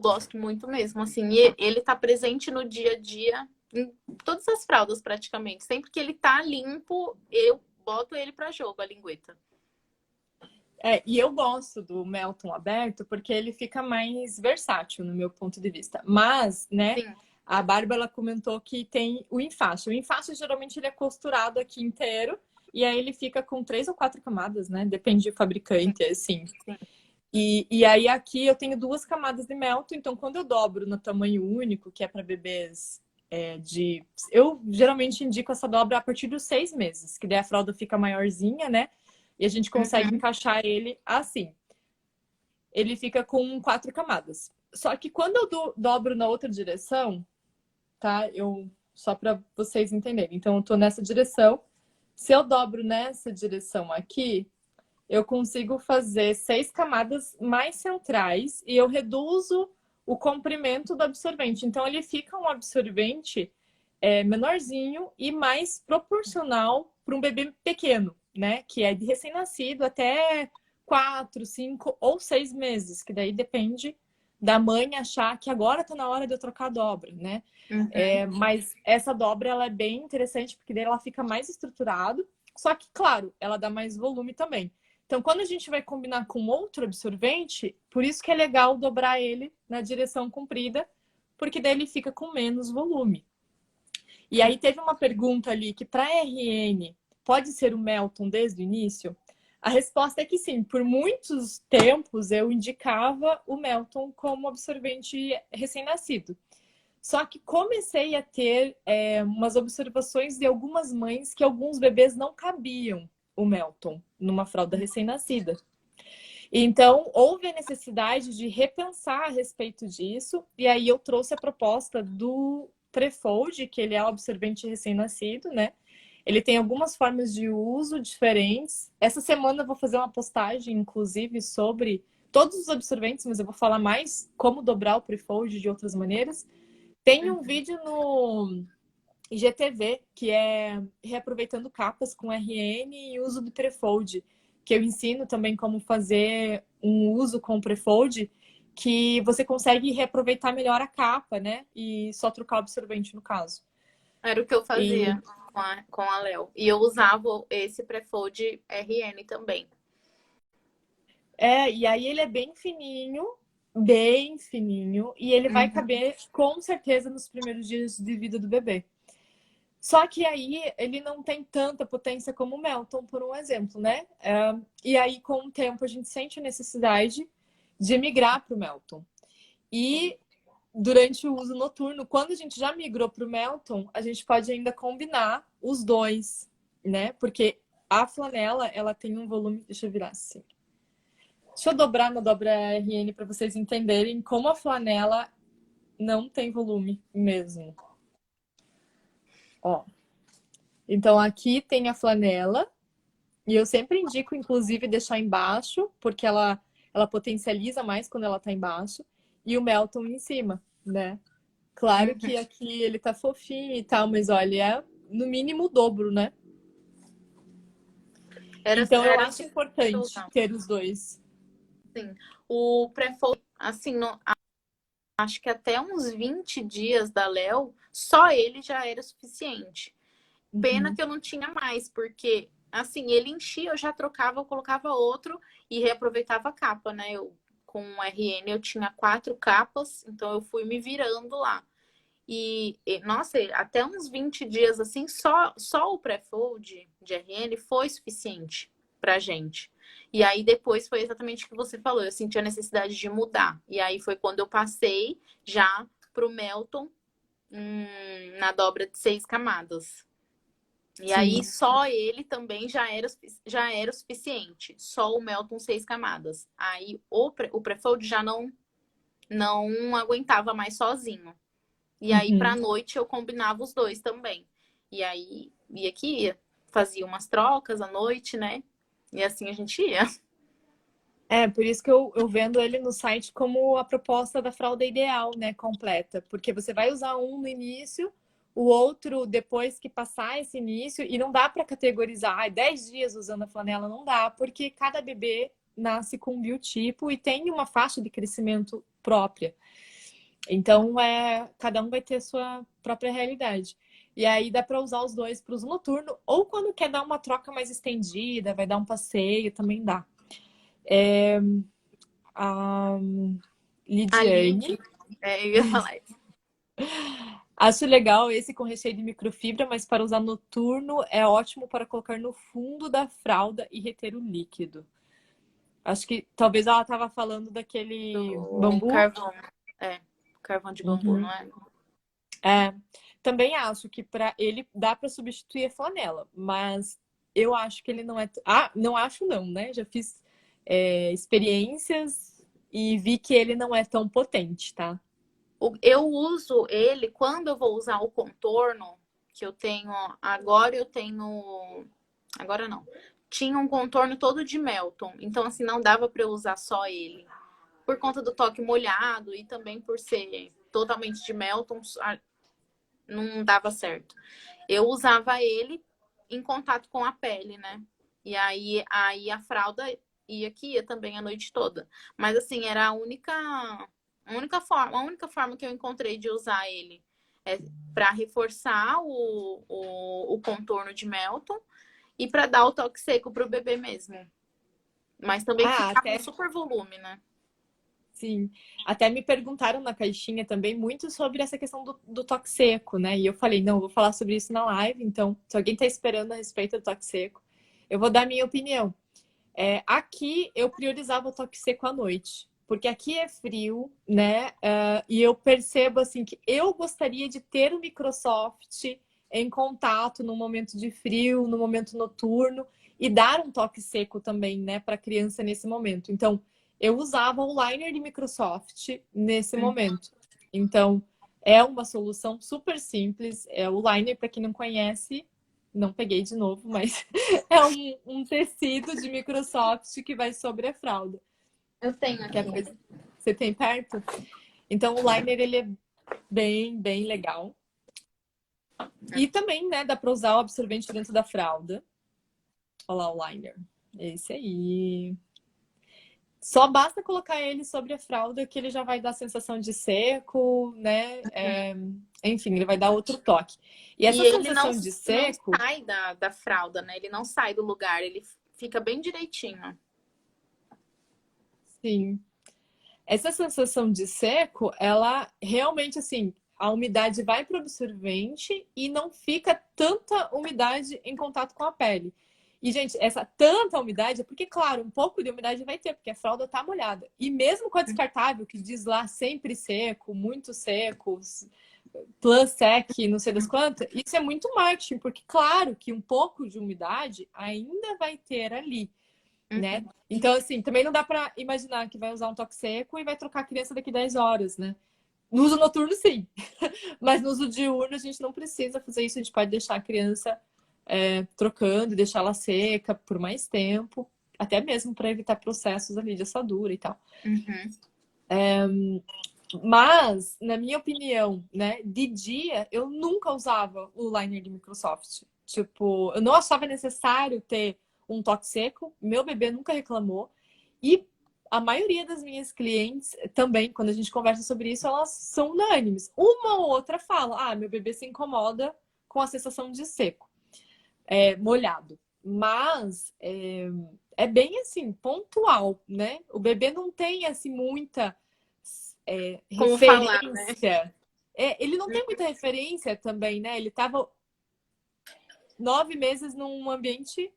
Speaker 2: gosto muito mesmo, assim. E ele tá presente no dia a dia, em todas as fraldas praticamente. Sempre que ele tá limpo, eu boto ele para jogo, a lingueta.
Speaker 1: E eu gosto do Melton aberto porque ele fica mais versátil, no meu ponto de vista. Mas, né, sim, a Bárbara comentou que tem o enfaixo. O enfaixo, geralmente, ele é costurado aqui inteiro. E aí ele fica com 3 ou 4 camadas, né? Depende do fabricante, assim. Sim. E aí aqui eu tenho 2 camadas de Melton. Então, quando eu dobro no tamanho único, que é para bebês eu geralmente indico essa dobra a partir dos 6 meses. Que daí a fralda fica maiorzinha, né? E a gente consegue encaixar ele assim. Ele fica com 4 camadas. Só que quando eu dobro na outra direção, tá? Só para vocês entenderem. Então, eu tô nessa direção. Se eu dobro nessa direção aqui, eu consigo fazer 6 camadas mais centrais e eu reduzo o comprimento do absorvente. Então, ele fica um absorvente menorzinho e mais proporcional para um bebê pequeno, né? Que é de recém-nascido até 4, 5 ou 6 meses, que daí depende da mãe achar que agora está na hora de eu trocar a dobra, né?
Speaker 2: Uhum.
Speaker 1: Mas essa dobra ela é bem interessante porque daí ela fica mais estruturado, só que, claro, ela dá mais volume também. Então, quando a gente vai combinar com outro absorvente, por isso que é legal dobrar ele na direção comprida, porque daí ele fica com menos volume. E aí teve uma pergunta ali que para RN pode ser o Melton desde o início? A resposta é que sim. Por muitos tempos eu indicava o Melton como absorvente recém-nascido. Só que comecei a ter umas observações de algumas mães que alguns bebês não cabiam o Melton numa fralda recém-nascida. Então, houve a necessidade de repensar a respeito disso, e aí eu trouxe a proposta do Prefold, que ele é o absorvente recém-nascido, né? Ele tem algumas formas de uso diferentes. Essa semana eu vou fazer uma postagem, inclusive, sobre todos os absorventes, mas eu vou falar mais como dobrar o Prefold de outras maneiras. Tem um vídeo no IGTV, que é reaproveitando capas com RN e uso do Prefold, que eu ensino também como fazer um uso com o Prefold, que você consegue reaproveitar melhor a capa, né? E só trocar o absorvente no caso.
Speaker 2: Era o que eu
Speaker 1: E,
Speaker 2: fazia com a Léo. E eu usava esse Prefold RN também.
Speaker 1: e aí ele é bem fininho, e ele vai
Speaker 2: Uhum.
Speaker 1: caber com certeza nos primeiros dias de vida do bebê. Só que aí ele não tem tanta potência como o Melton, por um exemplo, né? E aí, com o tempo, a gente sente a necessidade de migrar para o Melton. E durante o uso noturno, quando a gente já migrou para o Melton, a gente pode ainda combinar os dois, né? Porque a flanela, ela tem um volume. Deixa eu virar assim. Deixa eu dobrar na dobra RN para vocês entenderem como a flanela não tem volume mesmo. Ó. Então, aqui tem a flanela. E eu sempre indico, inclusive, deixar embaixo, porque ela potencializa mais quando ela tá embaixo. E o Melton em cima, né? Claro
Speaker 2: Uhum.
Speaker 1: que aqui ele tá fofinho e tal, mas olha, é no mínimo o dobro, né? Então eu
Speaker 2: Era
Speaker 1: acho
Speaker 2: assim que eu
Speaker 1: importante
Speaker 2: usava.
Speaker 1: ter os dois.
Speaker 2: Sim. O Prefold, assim, acho que até uns 20 dias da Léo, só ele já era suficiente. Pena
Speaker 1: Uhum.
Speaker 2: que eu não tinha mais, porque assim, ele enchia, eu já trocava, eu colocava outro e reaproveitava a capa, né? Com o RN eu tinha 4 capas, então eu fui me virando lá. Nossa, até uns 20 dias assim, só o pré-fold de RN foi suficiente pra gente. E aí depois foi exatamente o que você falou, eu senti a necessidade de mudar. E aí foi quando eu passei já pro Melton, na dobra de 6 camadas. E aí
Speaker 1: Sim.
Speaker 2: só ele também já era o suficiente. Só o Melton 6 camadas. Aí o Prefold já não aguentava mais sozinho. E aí pra
Speaker 1: Uhum.
Speaker 2: noite eu combinava os dois também. E aí ia que ia. Fazia umas trocas à noite, né? E assim a gente ia.
Speaker 1: Por isso que eu vendo ele no site como a proposta da fralda ideal, né, completa. Porque você vai usar um no início, o outro depois que passar esse início, e não dá para categorizar, 10 dias usando a flanela, não dá, porque cada bebê nasce com um biotipo e tem uma faixa de crescimento própria. Então, cada um vai ter sua própria realidade. E aí dá para usar os dois para uso noturno, ou quando quer dar uma troca mais estendida, vai dar um passeio, também dá. A
Speaker 2: Ali,
Speaker 1: Lidiane.
Speaker 2: eu ia falar isso.
Speaker 1: Acho legal esse com recheio de microfibra, mas para usar noturno é ótimo para colocar no fundo da fralda e reter o líquido. Acho que talvez ela estava falando daquele
Speaker 2: Do
Speaker 1: bambu.
Speaker 2: carvão. É, carvão de bambu, não
Speaker 1: Uhum.
Speaker 2: é?
Speaker 1: É, também acho que para ele dá para substituir a flanela, mas eu acho que ele não é. Não acho não, né? Já fiz experiências e vi que ele não é tão potente, tá?
Speaker 2: Eu uso ele quando eu vou usar o contorno, que eu tenho. Agora eu tenho. agora não. Tinha um contorno todo de Melton. Então, assim, não dava para eu usar só ele. Por conta do toque molhado e também por ser totalmente de Melton, não dava certo. Eu usava ele em contato com a pele, né? E aí a fralda ia que ia também a noite toda. Mas assim, era a única forma que eu encontrei de usar ele é para reforçar o contorno de Melton e para dar o toque seco pro bebê mesmo. Mas também
Speaker 1: Ah,
Speaker 2: ficava um
Speaker 1: até
Speaker 2: super volume, né?
Speaker 1: sim. Até me perguntaram na caixinha também muito sobre essa questão do toque seco, né? E eu falei, não, eu vou falar sobre isso na live, então, se alguém tá esperando a respeito do toque seco, eu vou dar a minha opinião. Aqui eu priorizava o toque seco à noite, porque aqui é frio, né? E eu percebo assim que eu gostaria de ter o Microsoft em contato no momento de frio, no momento noturno, e dar um toque seco também, né, para a criança nesse momento. Então, eu usava o liner de Microsoft nesse momento. Então, é uma solução super simples. O liner, para quem não conhece, não peguei de novo, mas é um tecido de Microsoft que vai sobre a fralda.
Speaker 2: Eu tenho
Speaker 1: Quer
Speaker 2: aqui.
Speaker 1: ver? Você tem perto? Então, o liner, ele é bem, bem legal. E também, né, dá para usar o absorvente dentro da fralda. Olha lá o liner. Esse aí. Só basta colocar ele sobre a fralda que ele já vai dar a sensação de seco, né? Enfim, ele vai dar outro toque. E
Speaker 2: E
Speaker 1: essa
Speaker 2: ele não,
Speaker 1: sensação de
Speaker 2: não
Speaker 1: seco,
Speaker 2: sai da fralda, né? Ele não sai do lugar, ele fica bem direitinho.
Speaker 1: sim. Essa sensação de seco, ela realmente, assim, a umidade vai para o absorvente e não fica tanta umidade em contato com a pele. E, gente, essa tanta umidade é porque, claro, um pouco de umidade vai ter, porque a fralda tá molhada. E mesmo com a descartável, que diz lá sempre seco, muito seco, plus sec, não sei das quantas, isso é muito marketing, porque, claro, que um pouco de umidade ainda vai ter ali, né? Então, assim, também não dá para imaginar que vai usar um toque seco e vai trocar a criança daqui 10 horas, né? No uso noturno, sim. Mas no uso diurno, a gente não precisa fazer isso. A gente pode deixar a criança trocando, deixar ela seca por mais tempo, até mesmo para evitar processos ali de assadura e tal. Mas, na minha opinião, né, de dia, eu nunca usava o liner de Microsoft. Tipo, eu não achava necessário ter um toque seco. Meu bebê nunca reclamou. E a maioria das minhas clientes também, quando a gente conversa sobre isso, elas são unânimes. Uma ou outra fala, meu bebê se incomoda com a sensação de seco, molhado. Mas bem assim, pontual, né? O bebê não tem assim muita
Speaker 2: Como falar, né?
Speaker 1: referência. Ele não tem muita referência também, né? Ele estava 9 meses num ambiente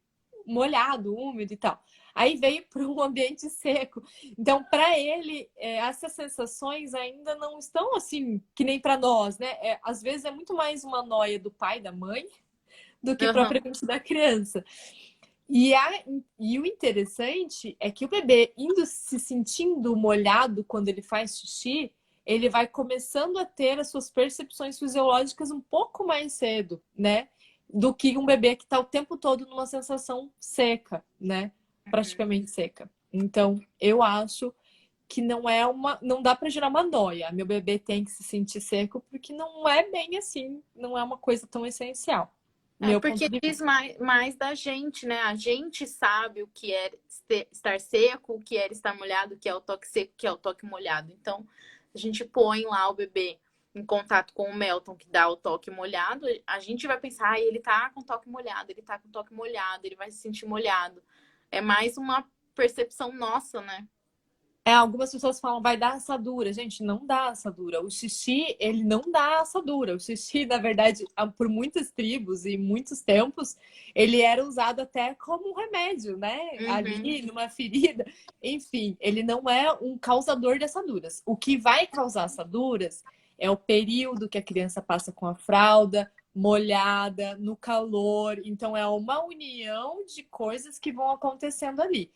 Speaker 1: molhado, úmido e tal. Aí veio para um ambiente seco. Então, para ele, essas sensações ainda não estão assim, que nem para nós, né? Às vezes é muito mais uma noia do pai, da mãe, do que propriamente da criança. E o interessante é que o bebê indo se sentindo molhado quando ele faz xixi, ele vai começando a ter as suas percepções fisiológicas um pouco mais cedo, né? Do que um bebê que está o tempo todo numa sensação seca, né? Praticamente seca. Então, eu acho que não dá para gerar uma noia. Meu bebê tem que se sentir seco porque não é bem assim, não é uma coisa tão essencial. Meu ponto
Speaker 2: Porque
Speaker 1: de
Speaker 2: diz
Speaker 1: vista.
Speaker 2: mais da gente, né? A gente sabe o que é estar seco, o que é estar molhado, o que é o toque seco, o que é o toque molhado. Então, a gente põe lá o bebê em contato com o Melton, que dá o toque molhado, a gente vai pensar, ele tá com toque molhado, ele tá com toque molhado, ele vai se sentir molhado. É mais uma percepção nossa, né?
Speaker 1: Algumas pessoas falam, vai dar assadura. Gente, não dá assadura. O xixi, ele não dá assadura. O xixi, na verdade, por muitas tribos e muitos tempos, ele era usado até como um remédio, né? Ali, numa ferida. Enfim, ele não é um causador de assaduras. O que vai causar assaduras é o período que a criança passa com a fralda, molhada, no calor. Então, é uma união de coisas que vão acontecendo ali.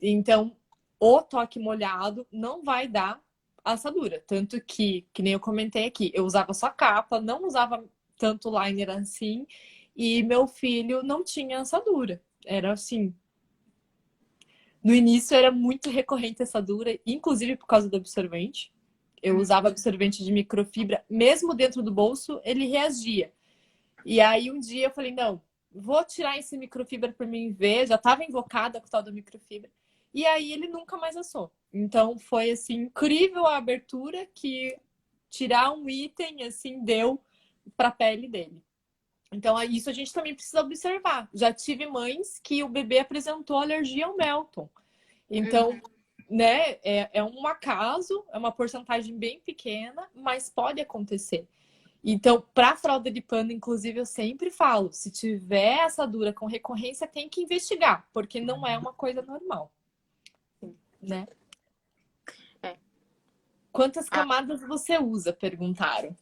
Speaker 1: Então, o toque molhado não vai dar assadura. Tanto que nem eu comentei aqui, eu usava só capa, não usava tanto liner assim, e meu filho não tinha assadura. era assim. No início era muito recorrente essa dura, inclusive por causa do absorvente. Eu usava absorvente de microfibra, mesmo dentro do bolso, ele reagia. E aí um dia eu falei, não, vou tirar esse microfibra para mim ver, já estava invocada com o tal da microfibra. E aí ele nunca mais assou. Então foi assim incrível a abertura que tirar um item assim deu para a pele dele. Então isso a gente também precisa observar. Já tive mães que o bebê apresentou alergia ao Melton. Então, né, é um acaso, é uma porcentagem bem pequena, mas pode acontecer. Então, para fralda de pano, inclusive, eu sempre falo, se tiver assadura com recorrência, tem que investigar, porque não é uma coisa normal, né?
Speaker 2: É.
Speaker 1: Quantas camadas você usa? Perguntaram.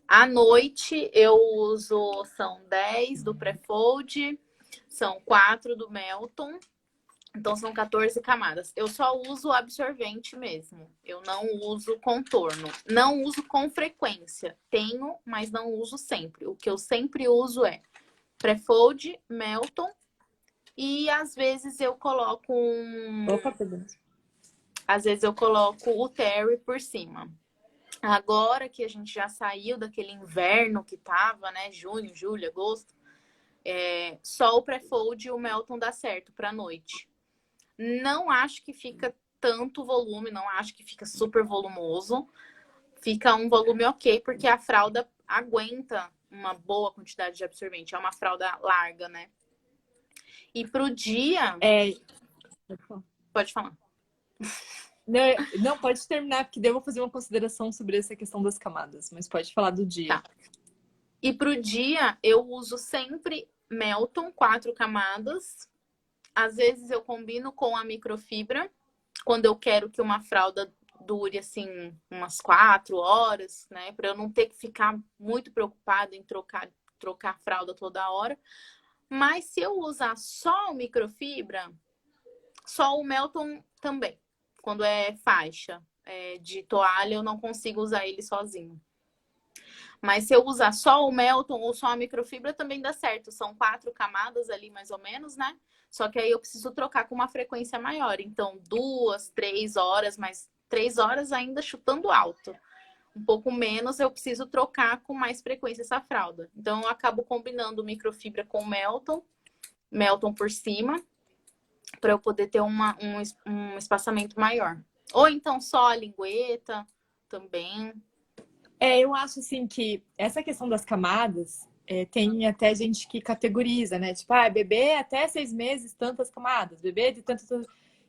Speaker 2: À noite eu uso, são 10 do Prefold, são 4 do Melton, então são 14 camadas. Eu só uso absorvente mesmo, eu não uso contorno. Não uso com frequência, tenho, mas não uso sempre. O que eu sempre uso é Prefold, Melton e às vezes eu coloco
Speaker 1: Opa,
Speaker 2: às vezes eu coloco o Terry por cima. Agora que a gente já saiu daquele inverno que tava, né? Junho, julho, agosto, só o Prefold e o Melton dá certo pra noite. Não acho que fica tanto volume, não acho que fica super volumoso. Fica um volume ok, porque a fralda aguenta uma boa quantidade de absorvente. É uma fralda larga, né? E pro dia. Pode falar.
Speaker 1: Não, pode terminar, porque daí eu vou fazer uma consideração sobre essa questão das camadas, mas pode falar do dia.
Speaker 2: Tá. E pro dia, eu uso sempre Melton, 4 camadas. Às vezes eu combino com a microfibra, quando eu quero que uma fralda dure, assim, umas 4 horas, né? Pra eu não ter que ficar muito preocupada em trocar a fralda toda hora. Mas se eu usar só o microfibra, só o Melton também. Quando é faixa de toalha, eu não consigo usar ele sozinho. Mas se eu usar só o Melton ou só a microfibra, também dá certo. São 4 camadas ali, mais ou menos, né? Só que aí eu preciso trocar com uma frequência maior. Então, 2, 3 horas, mas 3 horas ainda chutando alto. Um pouco menos, eu preciso trocar com mais frequência essa fralda. Então, eu acabo combinando microfibra com Melton por cima, para eu poder ter um espaçamento maior. Ou então só a lingueta também.
Speaker 1: Eu acho assim que essa questão das camadas tem até gente que categoriza, né? Tipo, bebê até 6 meses, tantas camadas, bebê de tantas.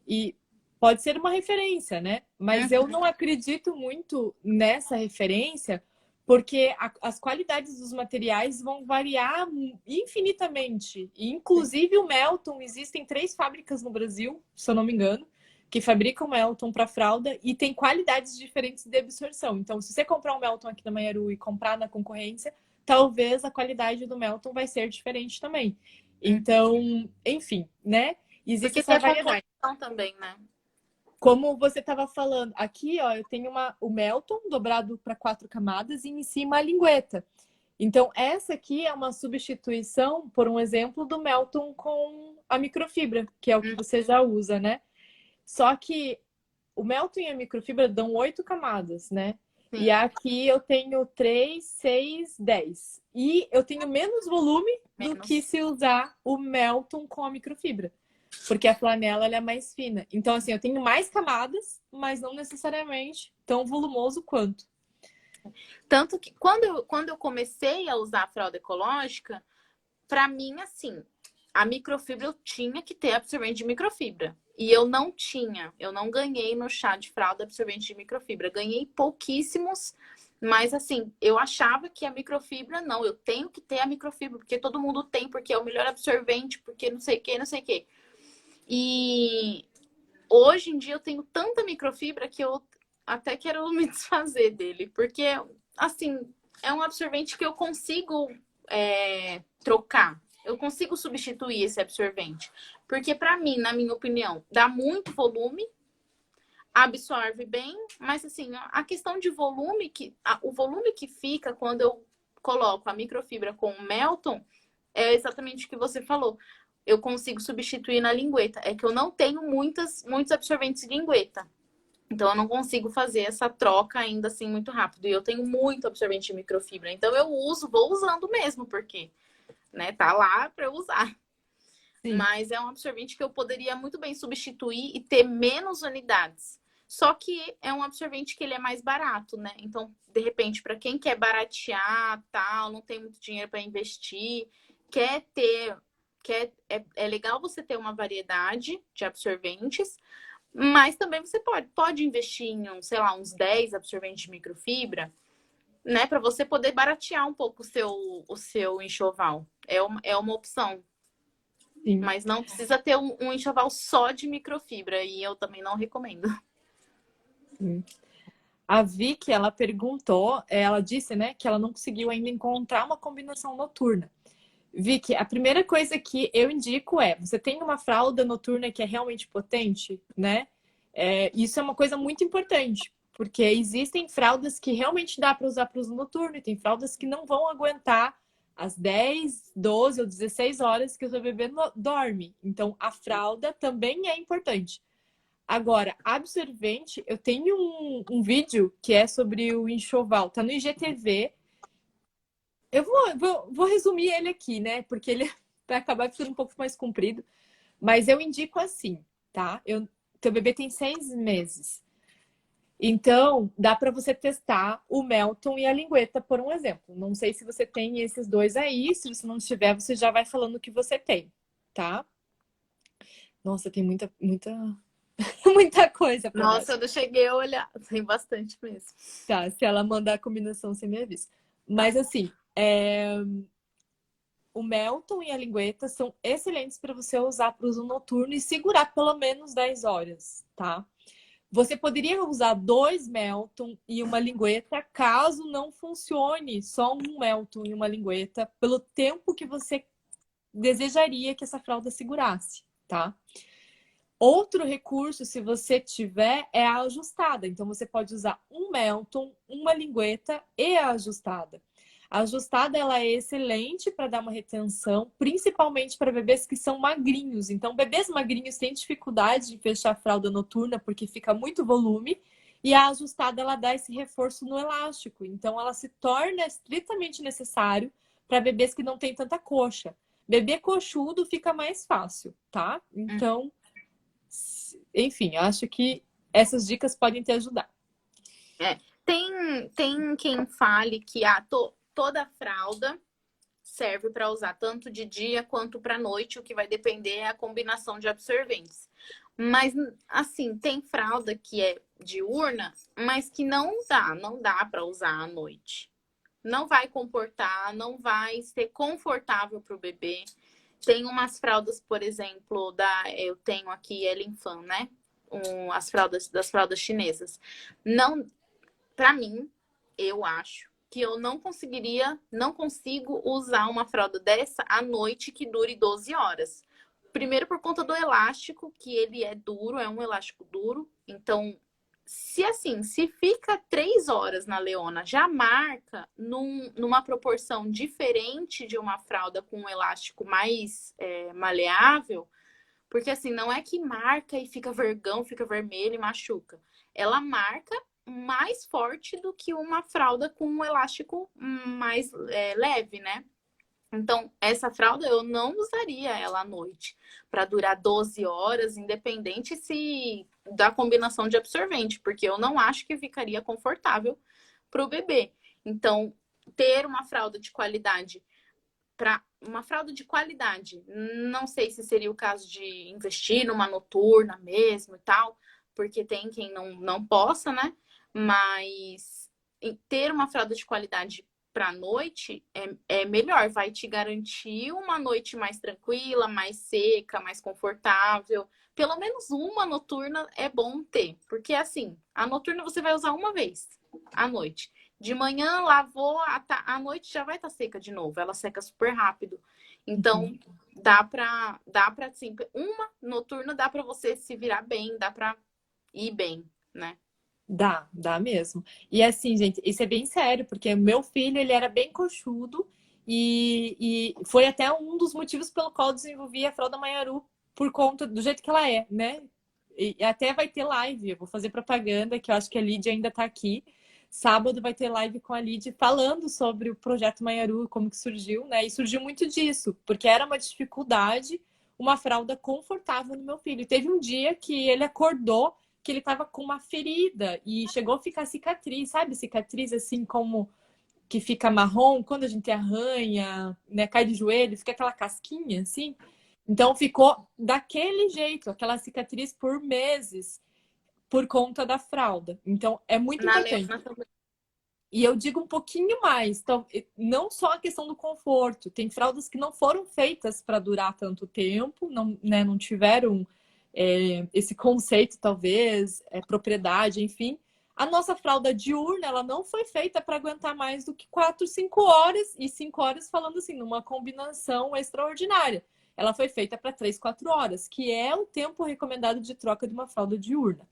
Speaker 1: E pode ser uma referência, né? Mas eu não acredito muito nessa referência, porque as qualidades dos materiais vão variar infinitamente. E, inclusive, o Melton, existem 3 fábricas no Brasil, se eu não me engano, que fabricam Melton para fralda e tem qualidades diferentes de absorção. Então, se você comprar um Melton aqui na Manharu e comprar na concorrência, talvez a qualidade do Melton vai ser diferente também. Então, enfim, né? Existe essa variedade
Speaker 2: também, né?
Speaker 1: Como você estava falando, aqui, ó, eu tenho o Melton dobrado para 4 camadas e em cima a lingueta. Então, essa aqui é uma substituição, por um exemplo, do Melton com a microfibra, que é o que você já usa, né? Só que o Melton e a microfibra dão 8 camadas, né? Sim. E aqui eu tenho 3, 6, 10. E eu tenho menos volume do que se usar o Melton com a microfibra. Porque a flanela ela é mais fina. Então, assim, eu tenho mais camadas, mas não necessariamente tão volumoso quanto.
Speaker 2: Tanto que quando eu comecei a usar a fralda ecológica, para mim, assim, a microfibra eu tinha que ter absorvente de microfibra. E eu não tinha, eu não ganhei no chá de fralda absorvente de microfibra. Ganhei pouquíssimos, mas assim, eu achava que a microfibra, não, eu tenho que ter a microfibra, porque todo mundo tem, porque é o melhor absorvente, porque não sei o que, não sei o que. E hoje em dia eu tenho tanta microfibra que eu até quero me desfazer dele, porque, assim, é um absorvente que eu consigo trocar. Eu consigo substituir esse absorvente. Porque para mim, na minha opinião, dá muito volume, absorve bem, mas assim, a questão de volume, o volume que fica quando eu coloco a microfibra com o Melton, é exatamente o que você falou. eu consigo substituir na lingueta. É que eu não tenho muitos absorventes de lingueta. Então, eu não consigo fazer essa troca ainda assim muito rápido. E eu tenho muito absorvente de microfibra. Então, eu vou usando mesmo, porque, né, tá lá para eu usar.
Speaker 1: Sim.
Speaker 2: Mas é um absorvente que eu poderia muito bem substituir e ter menos unidades. Só que é um absorvente que ele é mais barato, né? Então, de repente, para quem quer baratear, tal, não tem muito dinheiro para investir, é legal você ter uma variedade de absorventes, mas também você pode investir em, sei lá, uns 10 absorventes de microfibra, né? Para você poder baratear um pouco o seu enxoval. É uma opção.
Speaker 1: Sim.
Speaker 2: Mas não precisa ter um enxoval só de microfibra. E eu também não recomendo.
Speaker 1: Sim. A Vicky, ela perguntou, ela disse, né, que ela não conseguiu ainda encontrar uma combinação noturna. Vicky, a primeira coisa que eu indico é, você tem uma fralda noturna que é realmente potente, né? Isso é uma coisa muito importante, porque existem fraldas que realmente dá para usar para uso noturno e tem fraldas que não vão aguentar as 10, 12 ou 16 horas que o seu bebê dorme. Então, a fralda também é importante. Agora, absorvente, eu tenho um vídeo que é sobre o enxoval, tá no IGTV. Eu vou resumir ele aqui, né? Porque ele vai acabar ficando um pouco mais comprido. Mas eu indico assim, tá? Teu bebê tem 6 meses. Então, dá para você testar o Melton e a lingueta, por um exemplo. Não sei se você tem esses dois aí. Se você não tiver, você já vai falando o que você tem, tá? Nossa, tem muita, muita, muita coisa para
Speaker 2: Nossa,
Speaker 1: baixo.
Speaker 2: eu não cheguei a olhar. Tem bastante mesmo.
Speaker 1: Tá, se ela mandar a combinação, você me avisa. Mas assim, o Melton e a lingueta são excelentes para você usar para uso noturno e segurar pelo menos 10 horas, tá? Você poderia usar 2 Melton e uma lingueta, caso não funcione só um Melton e uma lingueta, pelo tempo que você desejaria que essa fralda segurasse, tá? Outro recurso, se você tiver, é a ajustada. Então, você pode usar um Melton, uma lingueta e a ajustada. A ajustada ela é excelente para dar uma retenção, principalmente para bebês que são magrinhos. Então, bebês magrinhos têm dificuldade de fechar a fralda noturna porque fica muito volume. E a ajustada ela dá esse reforço no elástico. Então, ela se torna estritamente necessário para bebês que não têm tanta coxa. Bebê coxudo fica mais fácil, tá? Então, enfim, acho que essas dicas podem te ajudar.
Speaker 2: Tem quem fale que toda fralda serve para usar tanto de dia quanto para noite, o que vai depender é a combinação de absorventes. Mas, assim, tem fralda que é diurna, mas que não dá para usar à noite. Não vai comportar, não vai ser confortável para o bebê. Tem umas fraldas, por exemplo, eu tenho aqui Elinfan, né? Das fraldas chinesas. Não, para mim, eu acho que eu não consigo usar uma fralda dessa à noite que dure 12 horas. Primeiro por conta do elástico, que ele é duro, é um elástico duro. Então, se fica 3 horas na Leona, já marca numa proporção diferente de uma fralda com um elástico mais maleável, porque assim, não é que marca e fica vergão, fica vermelho e machuca. Ela marca mais forte do que uma fralda com um elástico mais leve, né? Então, essa fralda eu não usaria ela à noite para durar 12 horas, independente se da combinação de absorvente, porque eu não acho que ficaria confortável para o bebê. Então, ter uma fralda de qualidade não sei se seria o caso de investir numa noturna mesmo e tal, porque tem quem não possa, né? Mas ter uma fralda de qualidade para noite é melhor, vai te garantir uma noite mais tranquila, mais seca, mais confortável. Pelo menos uma noturna é bom ter, porque assim, a noturna você vai usar uma vez à noite. De manhã lavou, à noite já vai estar seca de novo, ela seca super rápido. Então, dá para assim, uma noturna dá para você se virar bem, dá para ir bem, né?
Speaker 1: Dá mesmo. E assim, gente, isso é bem sério, porque meu filho, ele era bem coxudo E foi até um dos motivos pelo qual eu desenvolvi a fralda Maiaru, por conta do jeito que ela é, né? E até vai ter live, eu vou fazer propaganda, que eu acho que a Lídia ainda tá aqui. Sábado vai ter live com a Lídia falando sobre o projeto Maiaru, como que surgiu, né? E surgiu muito disso, porque era uma dificuldade uma fralda confortável no meu filho. E teve um dia que ele acordou que ele tava com uma ferida e chegou a ficar cicatriz, sabe? Cicatriz assim como que fica marrom quando a gente arranha, né? Cai de joelho, fica aquela casquinha assim. Então ficou daquele jeito, aquela cicatriz por meses por conta da fralda. Então é muito
Speaker 2: Na
Speaker 1: importante.
Speaker 2: Leona também.
Speaker 1: E eu digo um pouquinho mais, então, não só a questão do conforto, tem fraldas que não foram feitas para durar tanto tempo, não, né, não tiveram esse conceito, talvez, propriedade, enfim. A nossa fralda diurna, ela não foi feita para aguentar mais do que 4, 5 horas, e 5 horas falando assim, numa combinação extraordinária. Ela foi feita para 3, 4 horas, que é o tempo recomendado de troca de uma fralda diurna.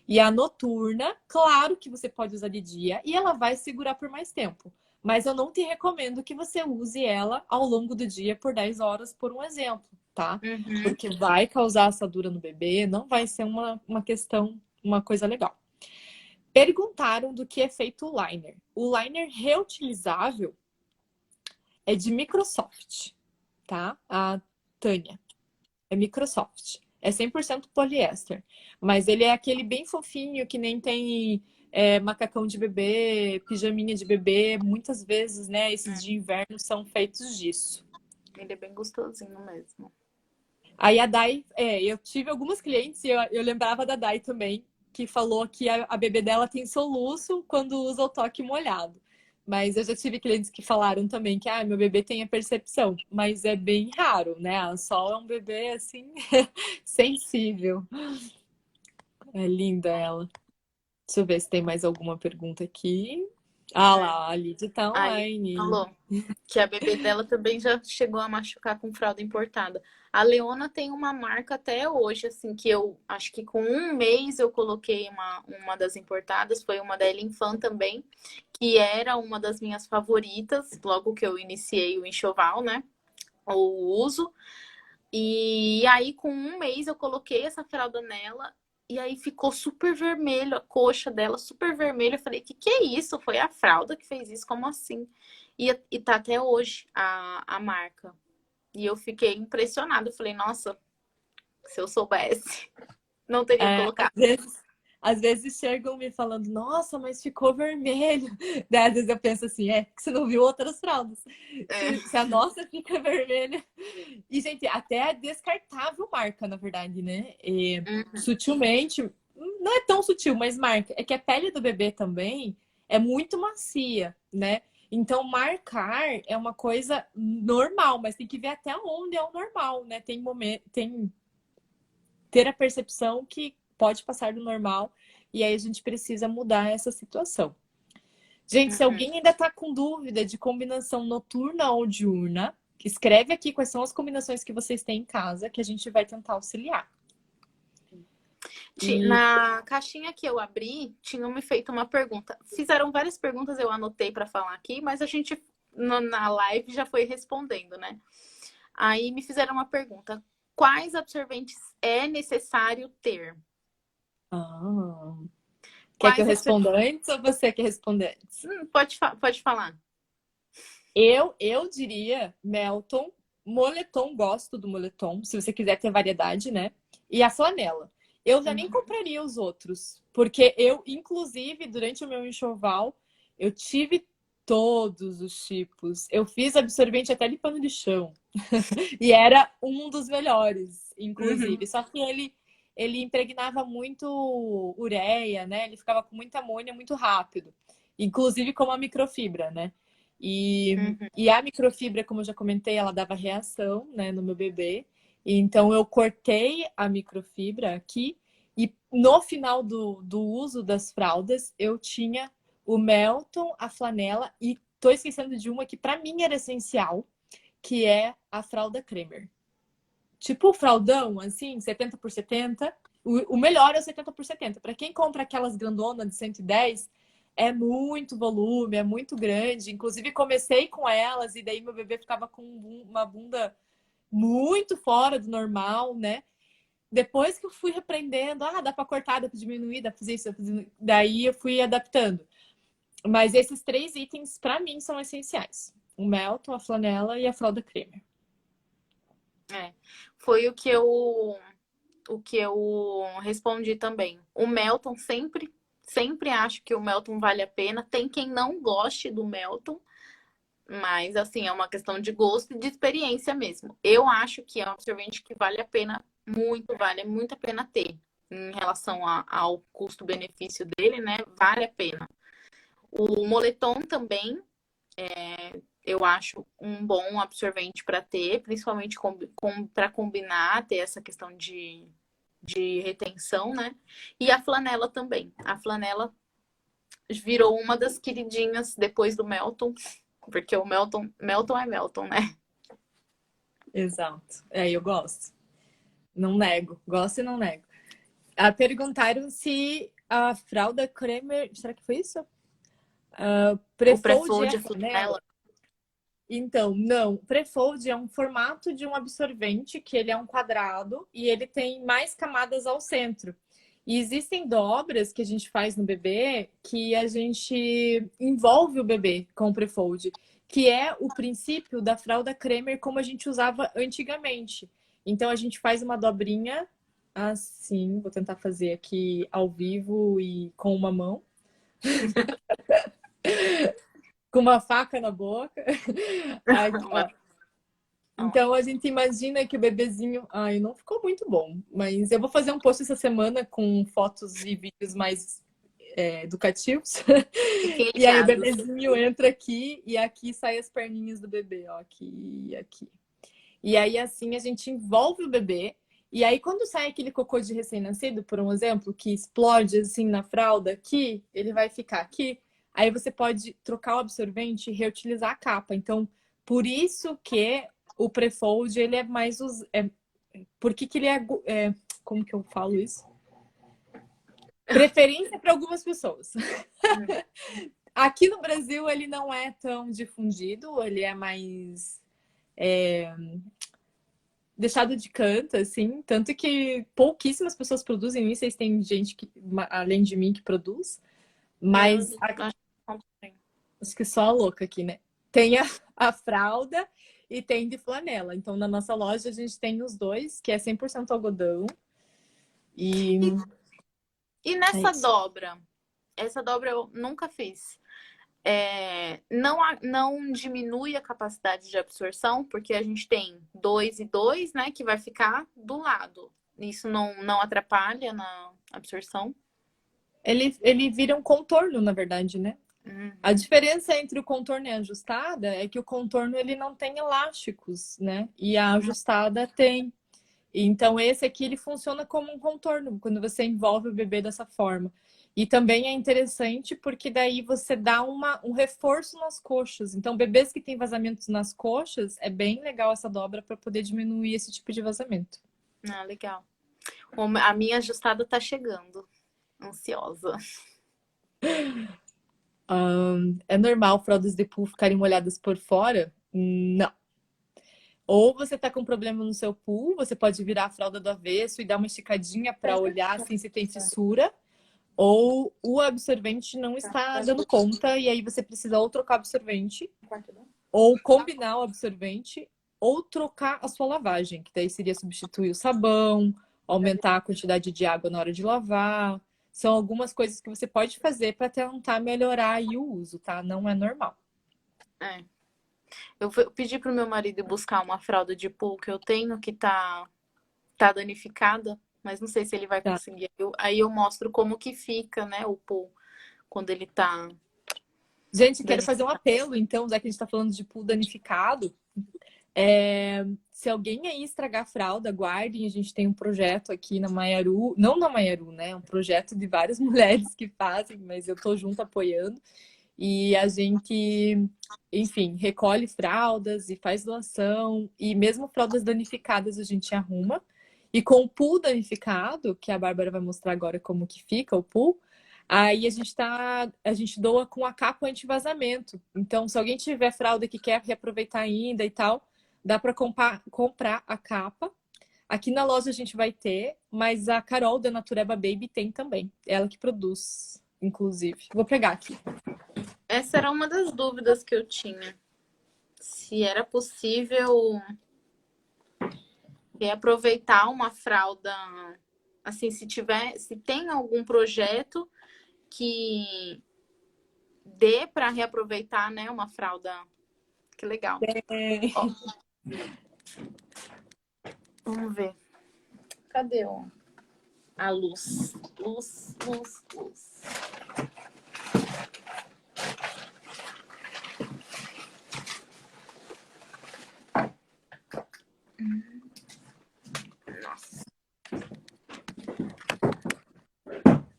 Speaker 1: E a noturna, claro que você pode usar de dia e ela vai segurar por mais tempo. Mas eu não te recomendo que você use ela ao longo do dia por 10 horas, por um exemplo, tá?
Speaker 2: Uhum.
Speaker 1: Porque vai causar assadura no bebê, não vai ser uma questão, uma coisa legal. Perguntaram do que é feito o liner. O liner reutilizável é de Microsoft, tá? A Tânia. É Microsoft. É 100% poliéster. Mas ele é aquele bem fofinho, que nem tem macacão de bebê, pijaminha de bebê. Muitas vezes, né, esses de inverno são feitos disso.
Speaker 2: Ele é bem gostosinho mesmo.
Speaker 1: Aí a Dai, eu tive algumas clientes, e eu lembrava da Dai também, que falou que a bebê dela tem soluço quando usa o toque molhado. Mas eu já tive clientes que falaram também que meu bebê tem a percepção, mas é bem raro, né? A Sol é um bebê assim sensível. É linda ela. Deixa eu ver se tem mais alguma pergunta aqui. Ah lá, a Lidy tá
Speaker 2: A Lili
Speaker 1: online.
Speaker 2: falou que a bebê dela também já chegou a machucar com fralda importada. A Leona tem uma marca até hoje, assim, que eu acho que com um mês eu coloquei uma das importadas, foi uma da Elinfan também, que era uma das minhas favoritas, logo que eu iniciei o enxoval, né? O uso. E aí, com um mês, eu coloquei essa fralda nela. E aí ficou super vermelho, a coxa dela super vermelha. Eu falei, que é isso? Foi a fralda que fez isso? Como assim? E tá até hoje a marca. E eu fiquei impressionada. Eu falei, nossa, se eu soubesse, não teria colocado.
Speaker 1: Às vezes chegam me falando, nossa, mas ficou vermelho. Daí, às vezes eu penso assim, que você não viu outras fraldas. Se a nossa fica vermelha. E, gente, até é descartável marca, na verdade, né? Sutilmente, não é tão sutil, mas marca. É que a pele do bebê também é muito macia, né? Então, marcar é uma coisa normal, mas tem que ver até onde é o normal, né? Tem ter a percepção que pode passar do normal e aí a gente precisa mudar essa situação. Gente, se alguém ainda está com dúvida de combinação noturna ou diurna, escreve aqui quais são as combinações que vocês têm em casa que a gente vai tentar auxiliar.
Speaker 2: Na caixinha que eu abri, tinham me feito uma pergunta. Fizeram várias perguntas, eu anotei para falar aqui, mas a gente na live já foi respondendo, né? Aí me fizeram uma pergunta: quais absorventes é necessário ter?
Speaker 1: Quer que eu responda antes ou você quer responder antes?
Speaker 2: Pode falar.
Speaker 1: Eu diria Melton, moletom, gosto do moletom, se você quiser ter variedade, né? E a flanela. Eu já nem compraria os outros, porque eu, inclusive, durante o meu enxoval, eu tive todos os tipos. Eu fiz absorvente até de pano de chão. E era um dos melhores, inclusive. Só que ele impregnava muito ureia, né? Ele ficava com muita amônia muito rápido. Inclusive com a microfibra, né? E a microfibra, como eu já comentei, ela dava reação, né, no meu bebê. Então eu cortei a microfibra aqui e no final do uso das fraldas eu tinha o Melton, a flanela e tô esquecendo de uma que para mim era essencial, que é a fralda Cremer. Tipo o fraldão, assim, 70x70. O melhor é o 70x70. Para quem compra aquelas grandonas de 110, é muito volume, é muito grande. Inclusive, comecei com elas e daí meu bebê ficava com uma bunda muito fora do normal, né? Depois que eu fui repreendendo, dá pra cortar, dá pra diminuir, dá pra fazer isso, daí eu fui adaptando. Mas esses 3 itens, pra mim, são essenciais. O Melton, a flanela e a fralda Cremer.
Speaker 2: Foi o que eu respondi também. O Melton sempre acho que o Melton vale a pena. Tem quem não goste do Melton, mas assim, é uma questão de gosto e de experiência mesmo. Eu acho que é um absorvente que vale a pena vale muito a pena ter em relação ao custo-benefício dele, né? Vale a pena. O Moletom também eu acho um bom absorvente para ter, principalmente para combinar, ter essa questão de retenção, né? E a flanela também. A flanela virou uma das queridinhas depois do Melton, porque o Melton é Melton, né?
Speaker 1: Exato. Eu gosto. Não nego. Gosto e não nego. Perguntaram se a fralda Cremer... Será que foi isso?
Speaker 2: O
Speaker 1: Prefold é
Speaker 2: Prefold,
Speaker 1: a
Speaker 2: a
Speaker 1: flanela?
Speaker 2: flanela.
Speaker 1: Então, não. Prefold é um formato de um absorvente que ele é um quadrado e ele tem mais camadas ao centro. E existem dobras que a gente faz no bebê que a gente envolve o bebê com o Prefold, que é o princípio da fralda Cremer como a gente usava antigamente. Então, a gente faz uma dobrinha assim, vou tentar fazer aqui ao vivo e com uma mão. Com uma faca na boca. Aqui, ó. Então a gente imagina que o bebezinho. Ai, não ficou muito bom. Mas eu vou fazer um post essa semana com fotos e vídeos mais educativos. E aí o bebezinho entra aqui e aqui sai as perninhas do bebê, ó. Aqui e aqui. E aí assim a gente envolve o bebê. E aí quando sai aquele cocô de recém-nascido, por um exemplo, que explode assim na fralda aqui, ele vai ficar aqui. Aí você pode trocar o absorvente e reutilizar a capa. Então, por isso que o Prefold, ele é mais... por que ele é... Como que eu falo isso? Preferência para algumas pessoas. Aqui no Brasil, ele não é tão difundido. Ele é mais... deixado de canto, assim. Tanto que pouquíssimas pessoas produzem. Nem sei se tem gente, além de mim, que produz. Mas... Acho que só a louca aqui, né? Tem a fralda e tem de flanela. Então, na nossa loja, a gente tem os dois, que é 100% algodão. E
Speaker 2: nessa dobra? Essa dobra eu nunca fiz. Não diminui a capacidade de absorção, porque a gente tem 2 e 2, né? Que vai ficar do lado. Isso não atrapalha na absorção?
Speaker 1: Ele vira um contorno, na verdade, né? A diferença entre o contorno e a ajustada é que o contorno ele não tem elásticos, né? E a ajustada tem. Então, esse aqui ele funciona como um contorno, quando você envolve o bebê dessa forma. E também é interessante porque daí você dá um reforço nas coxas. Então, bebês que têm vazamentos nas coxas, é bem legal essa dobra para poder diminuir esse tipo de vazamento.
Speaker 2: Ah, legal. A minha ajustada tá chegando. Ansiosa.
Speaker 1: É normal fraldas de pool ficarem molhadas por fora? Não. Ou você tá com problema no seu pool, você pode virar a fralda do avesso e dar uma esticadinha para olhar assim se tem fissura. Ou o absorvente não está dando conta e aí você precisa ou trocar absorvente, ou combinar o absorvente, ou trocar a sua lavagem, que daí seria substituir o sabão, aumentar a quantidade de água na hora de lavar. São algumas coisas que você pode fazer para tentar melhorar aí o uso, tá? Não é normal.
Speaker 2: Eu pedi pro meu marido buscar uma fralda de pool que eu tenho que tá danificada, mas não sei se ele vai conseguir. Aí eu mostro como que fica, né, o pool quando ele tá...
Speaker 1: Gente, quero fazer um apelo, então, já que a gente tá falando de pool danificado. Se alguém aí estragar a fralda, guardem. A gente tem um projeto aqui na Maiaru, não na Maiaru, né? Um projeto de várias mulheres que fazem, mas eu tô junto apoiando. E a gente, enfim, recolhe fraldas e faz doação. E mesmo fraldas danificadas a gente arruma. E com o pool danificado, que a Bárbara vai mostrar agora como que fica o pool, Aí a gente doa com a capa anti-vazamento. Então, se alguém tiver fralda que quer reaproveitar ainda e tal, dá para comprar a capa. Aqui na loja a gente vai ter, mas a Carol da Natureba Baby tem também. Ela que produz, inclusive. Vou pegar aqui.
Speaker 2: Essa era uma das dúvidas que eu tinha. Se era possível reaproveitar uma fralda, assim, se tem algum projeto que dê para reaproveitar, né, uma fralda. Que legal. Ó, vamos ver. Cadê a luz? Luz, luz, luz. Nossa.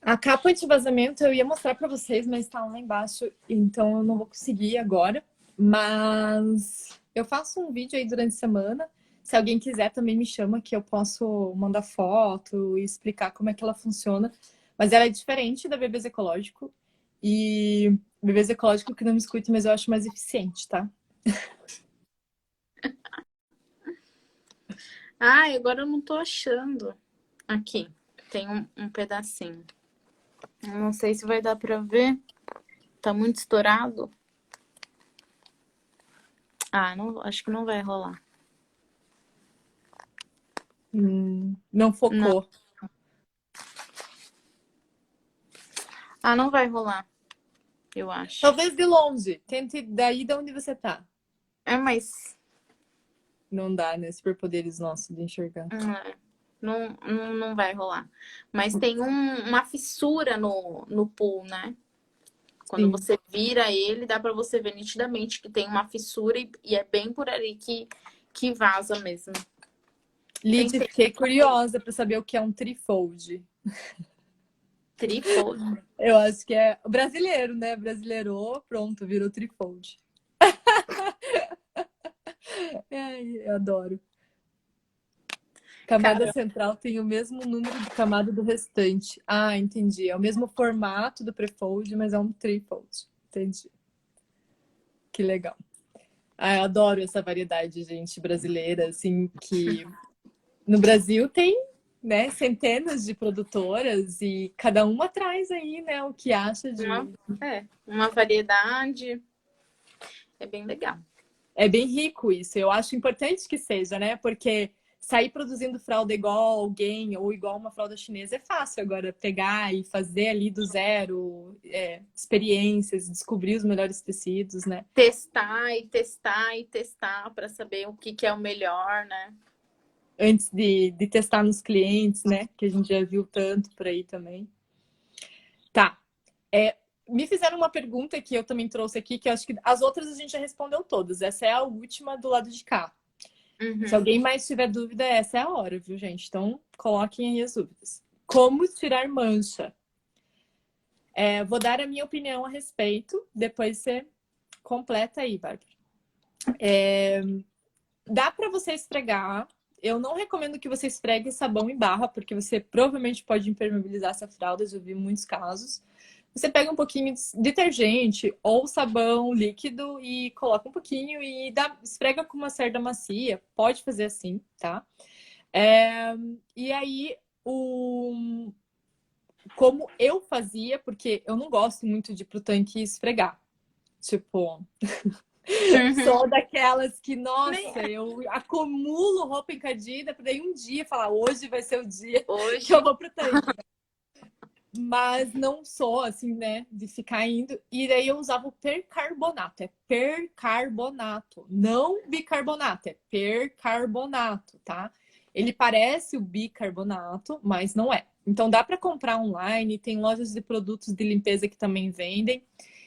Speaker 1: A capa anti-vazamento eu ia mostrar para vocês, mas tá lá embaixo, então eu não vou conseguir agora. Mas eu faço um vídeo aí durante a semana. Se alguém quiser, também me chama que eu posso mandar foto e explicar como é que ela funciona. Mas ela é diferente da Bebês Ecológico. E Bebês Ecológico que não me escute, mas eu acho mais eficiente, tá?
Speaker 2: Ah, agora eu não tô achando. Aqui, tem um pedacinho. Eu não sei se vai dar pra ver. Tá muito estourado. Ah, não, acho que não vai rolar.
Speaker 1: Não focou.
Speaker 2: Não. Ah, não vai rolar. Eu acho.
Speaker 1: Talvez de longe. Tente daí de onde você tá.
Speaker 2: É, mas
Speaker 1: Não dá, né? Superpoderes nossos de enxergar.
Speaker 2: não vai rolar. Mas tem uma fissura no pool, né? Quando
Speaker 1: Sim.
Speaker 2: você vira ele, dá pra você ver nitidamente que tem uma fissura e é bem por ali que vaza mesmo.
Speaker 1: Lid, fiquei curiosa para saber o que é um trifold.
Speaker 2: Trifold.
Speaker 1: Eu acho que é brasileiro, né? Brasileirou, pronto, virou trifold. Ai, eu adoro. Camada
Speaker 2: Cara,
Speaker 1: central tem o mesmo número de camada do restante. Ah, entendi. É o mesmo formato do prefold, mas é um trifold. Entendi. Que legal. Ah, eu adoro essa variedade, gente, brasileira, assim, que no Brasil tem, né, centenas de produtoras e cada uma traz aí, né, o que acha de...
Speaker 2: uma variedade. É bem legal.
Speaker 1: É bem rico isso. Eu acho importante que seja, né? Porque sair produzindo fralda igual alguém ou igual uma fralda chinesa é fácil. Agora, pegar e fazer ali do zero experiências, descobrir os melhores tecidos, né?
Speaker 2: Testar e testar e testar para saber o que é o melhor, né?
Speaker 1: Antes de testar nos clientes, né? Que a gente já viu tanto por aí também. Tá. Me fizeram uma pergunta que eu também trouxe aqui, que eu acho que as outras a gente já respondeu todas. Essa é a última do lado de cá.
Speaker 2: Uhum.
Speaker 1: Se alguém mais tiver dúvida, essa é a hora, viu, gente? Então, coloquem aí as dúvidas. Como tirar mancha? Vou dar a minha opinião a respeito, depois você completa aí, Bárbara. Dá para você esfregar. Eu não recomendo que você esfregue sabão em barra, porque você provavelmente pode impermeabilizar essa fralda, já vi muitos casos. Você pega um pouquinho de detergente ou sabão líquido e coloca um pouquinho e esfrega com uma cerda macia. Pode fazer assim, tá? E aí, como eu fazia, porque eu não gosto muito de ir pro tanque esfregar. Tipo, sou daquelas que, nossa, eu acumulo roupa encardida para daí um dia falar, hoje vai ser o dia que eu vou pro tanque. Mas não sou, assim, né, de ficar indo. E daí eu usava o percarbonato. É percarbonato. Não bicarbonato, é percarbonato, tá? Ele parece o bicarbonato, mas não é. Então dá para comprar online, tem lojas de produtos de limpeza que também vendem.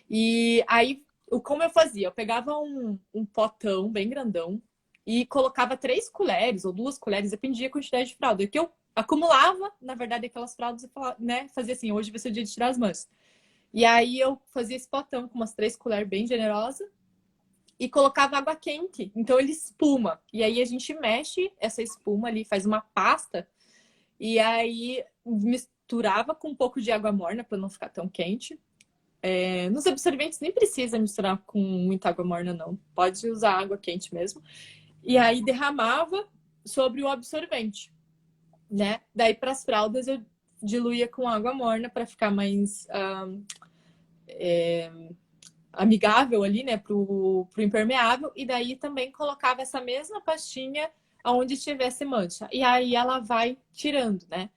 Speaker 1: E aí, como eu fazia? Eu pegava um potão bem grandão e colocava 3 colheres ou 2 colheres, dependia da quantidade de fralda. Que eu acumulava, na verdade, aquelas fraldas e falava, né, fazia assim, hoje vai ser o dia de tirar as manchas. E aí eu fazia esse potão com umas 3 colheres bem generosa e colocava água quente. Então ele espuma. E aí a gente mexe essa espuma ali, faz uma pasta e aí misturava com um pouco de água morna para não ficar tão quente. Nos absorventes nem precisa misturar com muita água morna, não. Pode usar água quente mesmo. E aí derramava sobre o absorvente, né? Daí para as fraldas eu diluía com água morna para ficar mais amigável ali, né, pro impermeável. E daí também colocava essa mesma pastinha onde tivesse mancha. E aí ela vai tirando, né?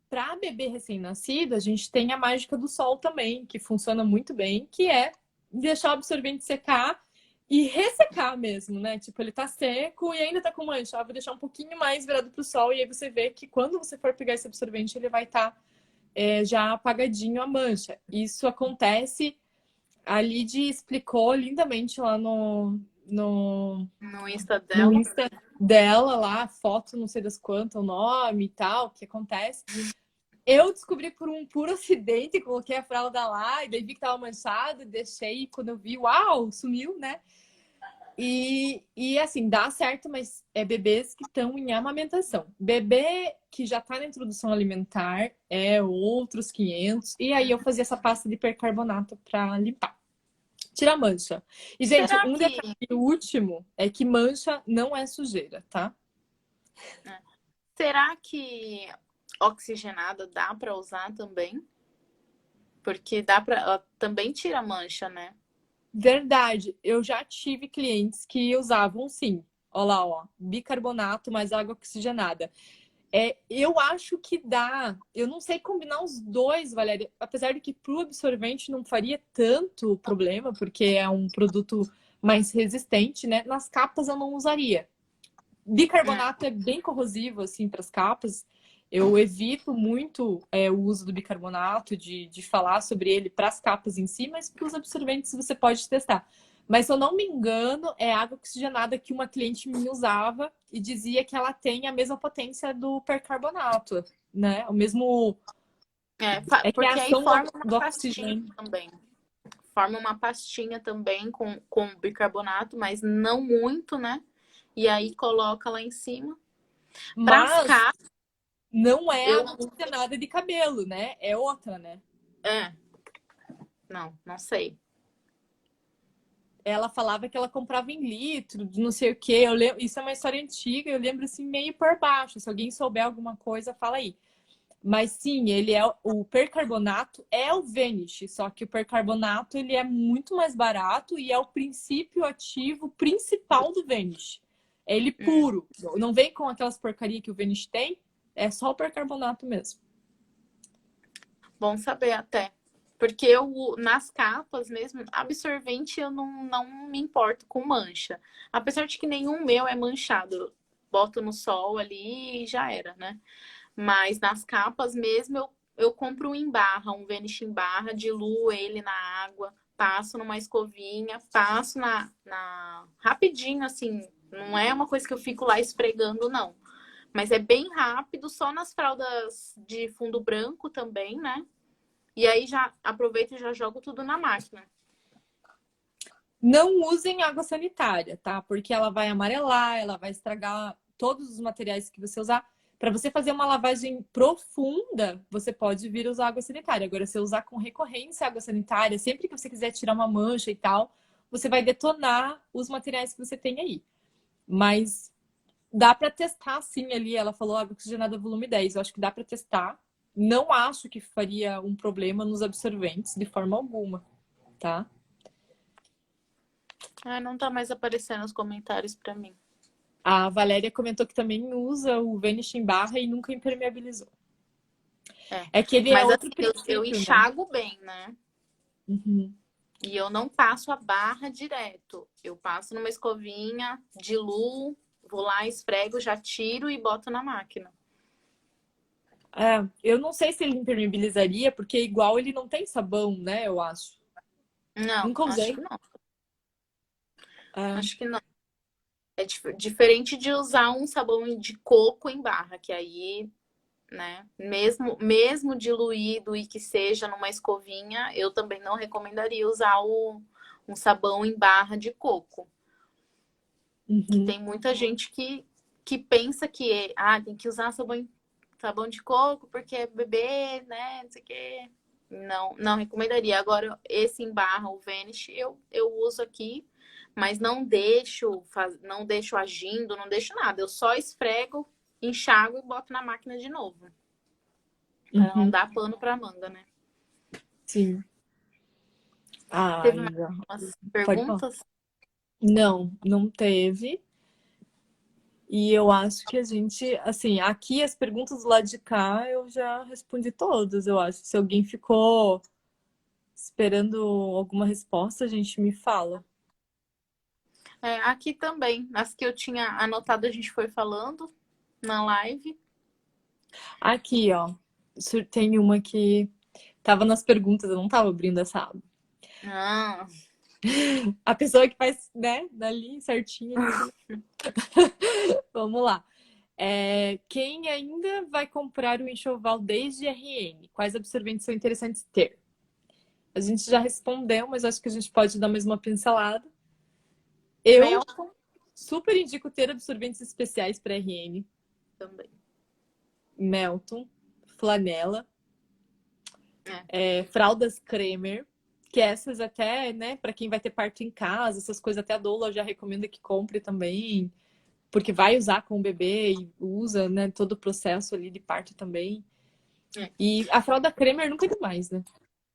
Speaker 1: Para bebê recém-nascido, a gente tem a mágica do sol também, que funciona muito bem, que é deixar o absorvente secar e ressecar mesmo, né? Tipo, ele tá seco e ainda tá com mancha. Vou deixar um pouquinho mais virado pro sol e aí você vê que quando você for pegar esse absorvente, ele vai estar já apagadinho a mancha. Isso acontece, a Lid explicou lindamente lá
Speaker 2: No Insta
Speaker 1: no
Speaker 2: dela.
Speaker 1: Insta dela lá, foto não sei das quantas, o nome e tal, o que acontece. Eu descobri por um puro acidente, coloquei a fralda lá e daí vi que tava manchado, deixei, e quando eu vi, uau, sumiu, né? E assim, dá certo, mas é bebês que estão em amamentação. Bebê que já tá na introdução alimentar é outros 500. E aí eu fazia essa pasta de percarbonato para limpar. Tira a mancha. E, gente,
Speaker 2: Será
Speaker 1: um
Speaker 2: que,
Speaker 1: detalhe último é que mancha não é sujeira, tá?
Speaker 2: será que oxigenada dá para usar também? Porque dá para, ela também tira mancha, né?
Speaker 1: Verdade, eu já tive clientes que usavam sim. Olha lá, ó, bicarbonato mais água oxigenada. Eu acho que dá. Eu não sei combinar os dois, Valéria. Apesar de que pro absorvente não faria tanto problema, porque é um produto mais resistente, né? Nas capas eu não usaria. Bicarbonato é bem corrosivo, assim, para as capas. Eu evito muito o uso do bicarbonato, de falar sobre ele para as capas em si, mas para os absorventes você pode testar. Mas se eu não me engano, é água oxigenada que uma cliente minha usava e dizia que ela tem a mesma potência do percarbonato, né? O mesmo. É que é a
Speaker 2: Porque aí
Speaker 1: ação
Speaker 2: forma uma
Speaker 1: do
Speaker 2: pastinha
Speaker 1: oxigênio.
Speaker 2: também. Forma uma pastinha também com bicarbonato, mas não muito, né? E aí coloca lá em cima. Para as
Speaker 1: Mas
Speaker 2: capas,
Speaker 1: não é
Speaker 2: eu.
Speaker 1: água oxigenada de cabelo, né? É outra, né?
Speaker 2: É, não sei.
Speaker 1: Ela falava que ela comprava em litro, de não sei o quê. Eu lembro, isso é uma história antiga, eu lembro assim, meio por baixo. Se alguém souber alguma coisa, fala aí. Mas sim, ele é o percarbonato é o Vanish, só que o percarbonato ele é muito mais barato e é o princípio ativo principal do Vanish. É ele puro. Não vem com aquelas porcaria que o Vanish tem, é só o percarbonato mesmo.
Speaker 2: Bom saber até. Porque eu, nas capas mesmo, absorvente eu não me importo com mancha. Apesar de que nenhum meu é manchado. Boto no sol ali e já era, né? Mas nas capas mesmo eu compro um em barra, um Vanish em barra, diluo ele na água, passo numa escovinha, passo rapidinho, assim. Não é uma coisa que eu fico lá esfregando, não. Mas é bem rápido, só nas fraldas de fundo branco também, né? E aí já aproveito e já jogo tudo na máquina.
Speaker 1: Não usem água sanitária, tá? Porque ela vai amarelar, ela vai estragar todos os materiais que você usar. Para você fazer uma lavagem profunda, você pode vir usar água sanitária. Agora, se usar com recorrência água sanitária, sempre que você quiser tirar uma mancha e tal, você vai detonar os materiais que você tem aí. Mas dá para testar sim ali. Ela falou água oxigenada volume 10. Eu acho que dá para testar. Não acho que faria um problema nos absorventes de forma alguma, tá?
Speaker 2: Ai, não tá mais aparecendo os comentários pra mim.
Speaker 1: A Valéria comentou que também usa o Vanish em barra e nunca impermeabilizou. É que ele é
Speaker 2: Mas
Speaker 1: outro
Speaker 2: assim, eu
Speaker 1: princípio, né?
Speaker 2: enxago bem, né?
Speaker 1: Uhum.
Speaker 2: E eu não passo a barra direto. Eu passo numa escovinha, diluo, vou lá, esfrego, já tiro e boto na máquina.
Speaker 1: Eu não sei se ele impermeabilizaria, porque igual ele não tem sabão, né? Eu acho.
Speaker 2: Não,
Speaker 1: Nunca
Speaker 2: acho
Speaker 1: usei.
Speaker 2: que não.
Speaker 1: É.
Speaker 2: Acho que não. É diferente de usar um sabão de coco em barra, que aí, né, mesmo diluído e que seja numa escovinha, eu também não recomendaria usar um sabão em barra de coco. Que
Speaker 1: Uhum.
Speaker 2: tem muita gente que pensa que tem que usar sabão sabão de coco, porque é bebê, né? Não sei o quê. Não, não recomendaria. Agora, esse em barra, o Vanish, eu uso aqui, mas não deixo agindo, não deixo nada. Eu só esfrego, enxago e boto na máquina de novo. Para não
Speaker 1: Uhum,
Speaker 2: dar pano pra manga, né?
Speaker 1: sim.
Speaker 2: Teve mais
Speaker 1: Ai,
Speaker 2: umas
Speaker 1: pode falar.
Speaker 2: perguntas?
Speaker 1: Não, não teve. E eu acho que a gente, assim, aqui as perguntas do lado de cá eu já respondi todas, eu acho. Se alguém ficou esperando alguma resposta, a gente me fala.
Speaker 2: É, aqui também. As que eu tinha anotado, a gente foi falando na live.
Speaker 1: Aqui, ó, tem uma que tava nas perguntas, eu não tava abrindo essa aba.
Speaker 2: Ah,
Speaker 1: A pessoa que faz, né, dali certinho ali. Vamos lá. Quem ainda vai comprar o enxoval desde RN? Quais absorventes são interessantes ter? A gente já respondeu, mas acho que a gente pode dar mais uma pincelada. Eu
Speaker 2: Melton
Speaker 1: super indico ter absorventes especiais para RN,
Speaker 2: também.
Speaker 1: Melton, Flanela,
Speaker 2: É.
Speaker 1: fraldas Cremer, que essas até, né, para quem vai ter parto em casa, essas coisas até a doula já recomenda que compre também, porque vai usar com o bebê e usa, né, todo o processo ali de parto também.
Speaker 2: É.
Speaker 1: E a fralda Cremer nunca é demais, né?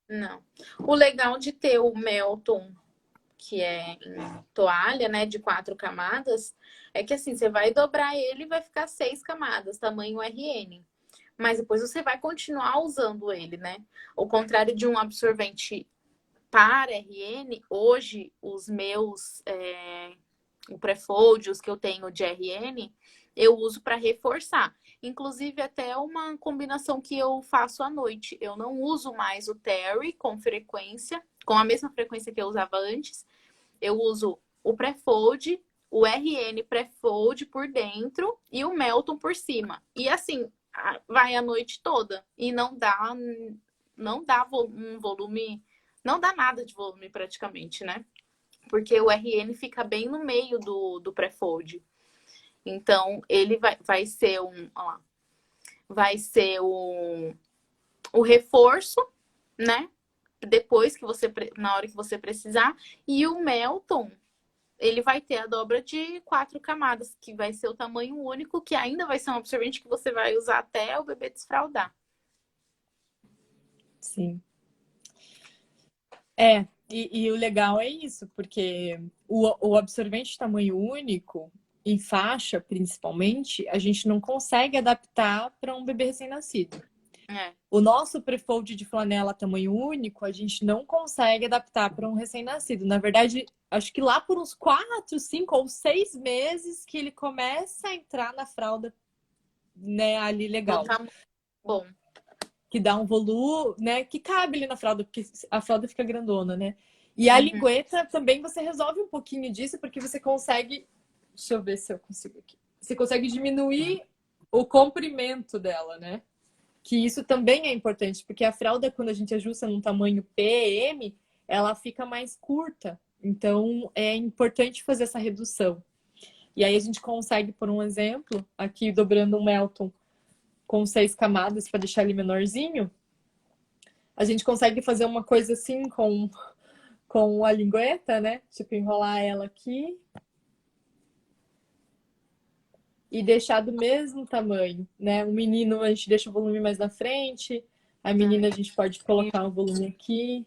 Speaker 2: Não. O legal de ter o Melton, que é em toalha, né, de 4 camadas, é que assim, você vai dobrar ele e vai ficar 6 camadas, tamanho RN. Mas depois você vai continuar usando ele, né? Ao contrário de um absorvente para RN, hoje os meus, o Prefold, os que eu tenho de RN, eu uso para reforçar. Inclusive, até uma combinação que eu faço à noite. Eu não uso mais o Terry com frequência, com a mesma frequência que eu usava antes. Eu uso o Prefold, o RN Prefold por dentro e o Melton por cima. E assim, vai a noite toda. E não dá um volume, não dá nada de volume praticamente, né? Porque o RN fica bem no meio do Prefold. Então, ele vai ser vai ser o reforço, né? Depois que na hora que você precisar. E o Melton, ele vai ter a dobra de 4 camadas, que vai ser o tamanho único, que ainda vai ser um absorvente que você vai usar até o bebê desfraldar.
Speaker 1: Sim. E o legal é isso, porque o absorvente tamanho único, em faixa principalmente, a gente não consegue adaptar para um bebê recém-nascido.
Speaker 2: É.
Speaker 1: O nosso Prefold de flanela tamanho único, a gente não consegue adaptar para um recém-nascido. Na verdade, acho que lá por uns 4, 5 ou 6 meses que ele começa a entrar na fralda, né, ali
Speaker 2: Do
Speaker 1: legal.
Speaker 2: tamanho bom.
Speaker 1: Que dá um volume, né, que cabe ali na fralda, porque a fralda fica grandona, né? E a
Speaker 2: Uhum.
Speaker 1: lingueta também você resolve um pouquinho disso, porque você consegue. Deixa eu ver se eu consigo aqui. Você consegue diminuir o comprimento dela, né? Que isso também é importante, porque a fralda, quando a gente ajusta num tamanho PM, ela fica mais curta. Então, é importante fazer essa redução. E aí a gente consegue, por um exemplo, aqui dobrando um Melton com 6 camadas para deixar ele menorzinho, a gente consegue fazer uma coisa assim com a lingueta, né? Tipo, enrolar ela aqui e deixar do mesmo tamanho, né? O menino a gente deixa o volume mais na frente, a menina a gente pode colocar o volume aqui.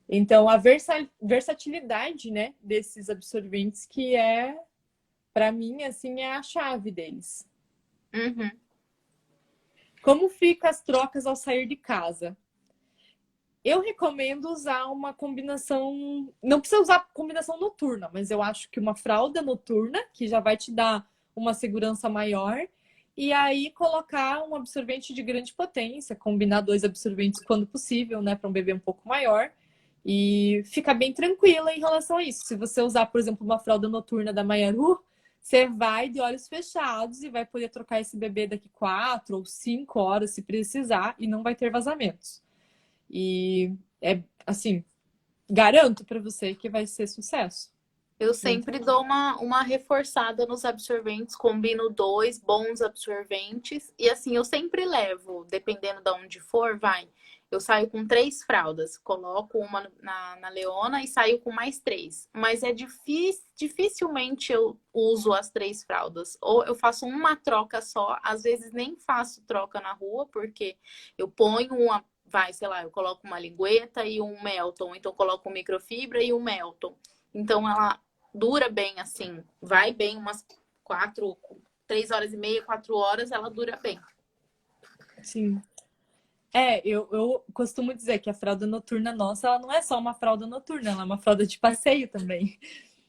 Speaker 1: Então, a versatilidade, né, desses absorventes que para mim, assim, é a chave deles.
Speaker 2: Uhum.
Speaker 1: Como fica as trocas ao sair de casa? Eu recomendo usar uma combinação. Não precisa usar combinação noturna, mas eu acho que uma fralda noturna, que já vai te dar uma segurança maior. E aí colocar um absorvente de grande potência, combinar 2 absorventes quando possível, né, para um bebê um pouco maior. E ficar bem tranquila em relação a isso. Se você usar, por exemplo, uma fralda noturna da Mayaru, você vai de olhos fechados e vai poder trocar esse bebê daqui 4 ou 5 horas, se precisar, e não vai ter vazamentos. E é assim, garanto para você que vai ser sucesso.
Speaker 2: Eu
Speaker 1: Muito
Speaker 2: sempre
Speaker 1: bom.
Speaker 2: dou uma reforçada nos absorventes, combino dois bons absorventes. E assim, eu sempre levo, dependendo de onde for, vai. Eu saio com três fraldas, coloco uma na Leona e saio com mais três. Mas é difícil, dificilmente eu uso as três fraldas. Ou eu faço uma troca só, às vezes nem faço troca na rua, porque eu ponho uma, vai, sei lá, eu coloco uma lingueta e um Melton, então eu coloco microfibra e um Melton. Então ela dura bem, assim, vai bem umas 3 horas e meia, 4 horas, ela dura bem.
Speaker 1: Sim. Eu costumo dizer que a fralda noturna nossa, ela não é só uma fralda noturna, ela é uma fralda de passeio também.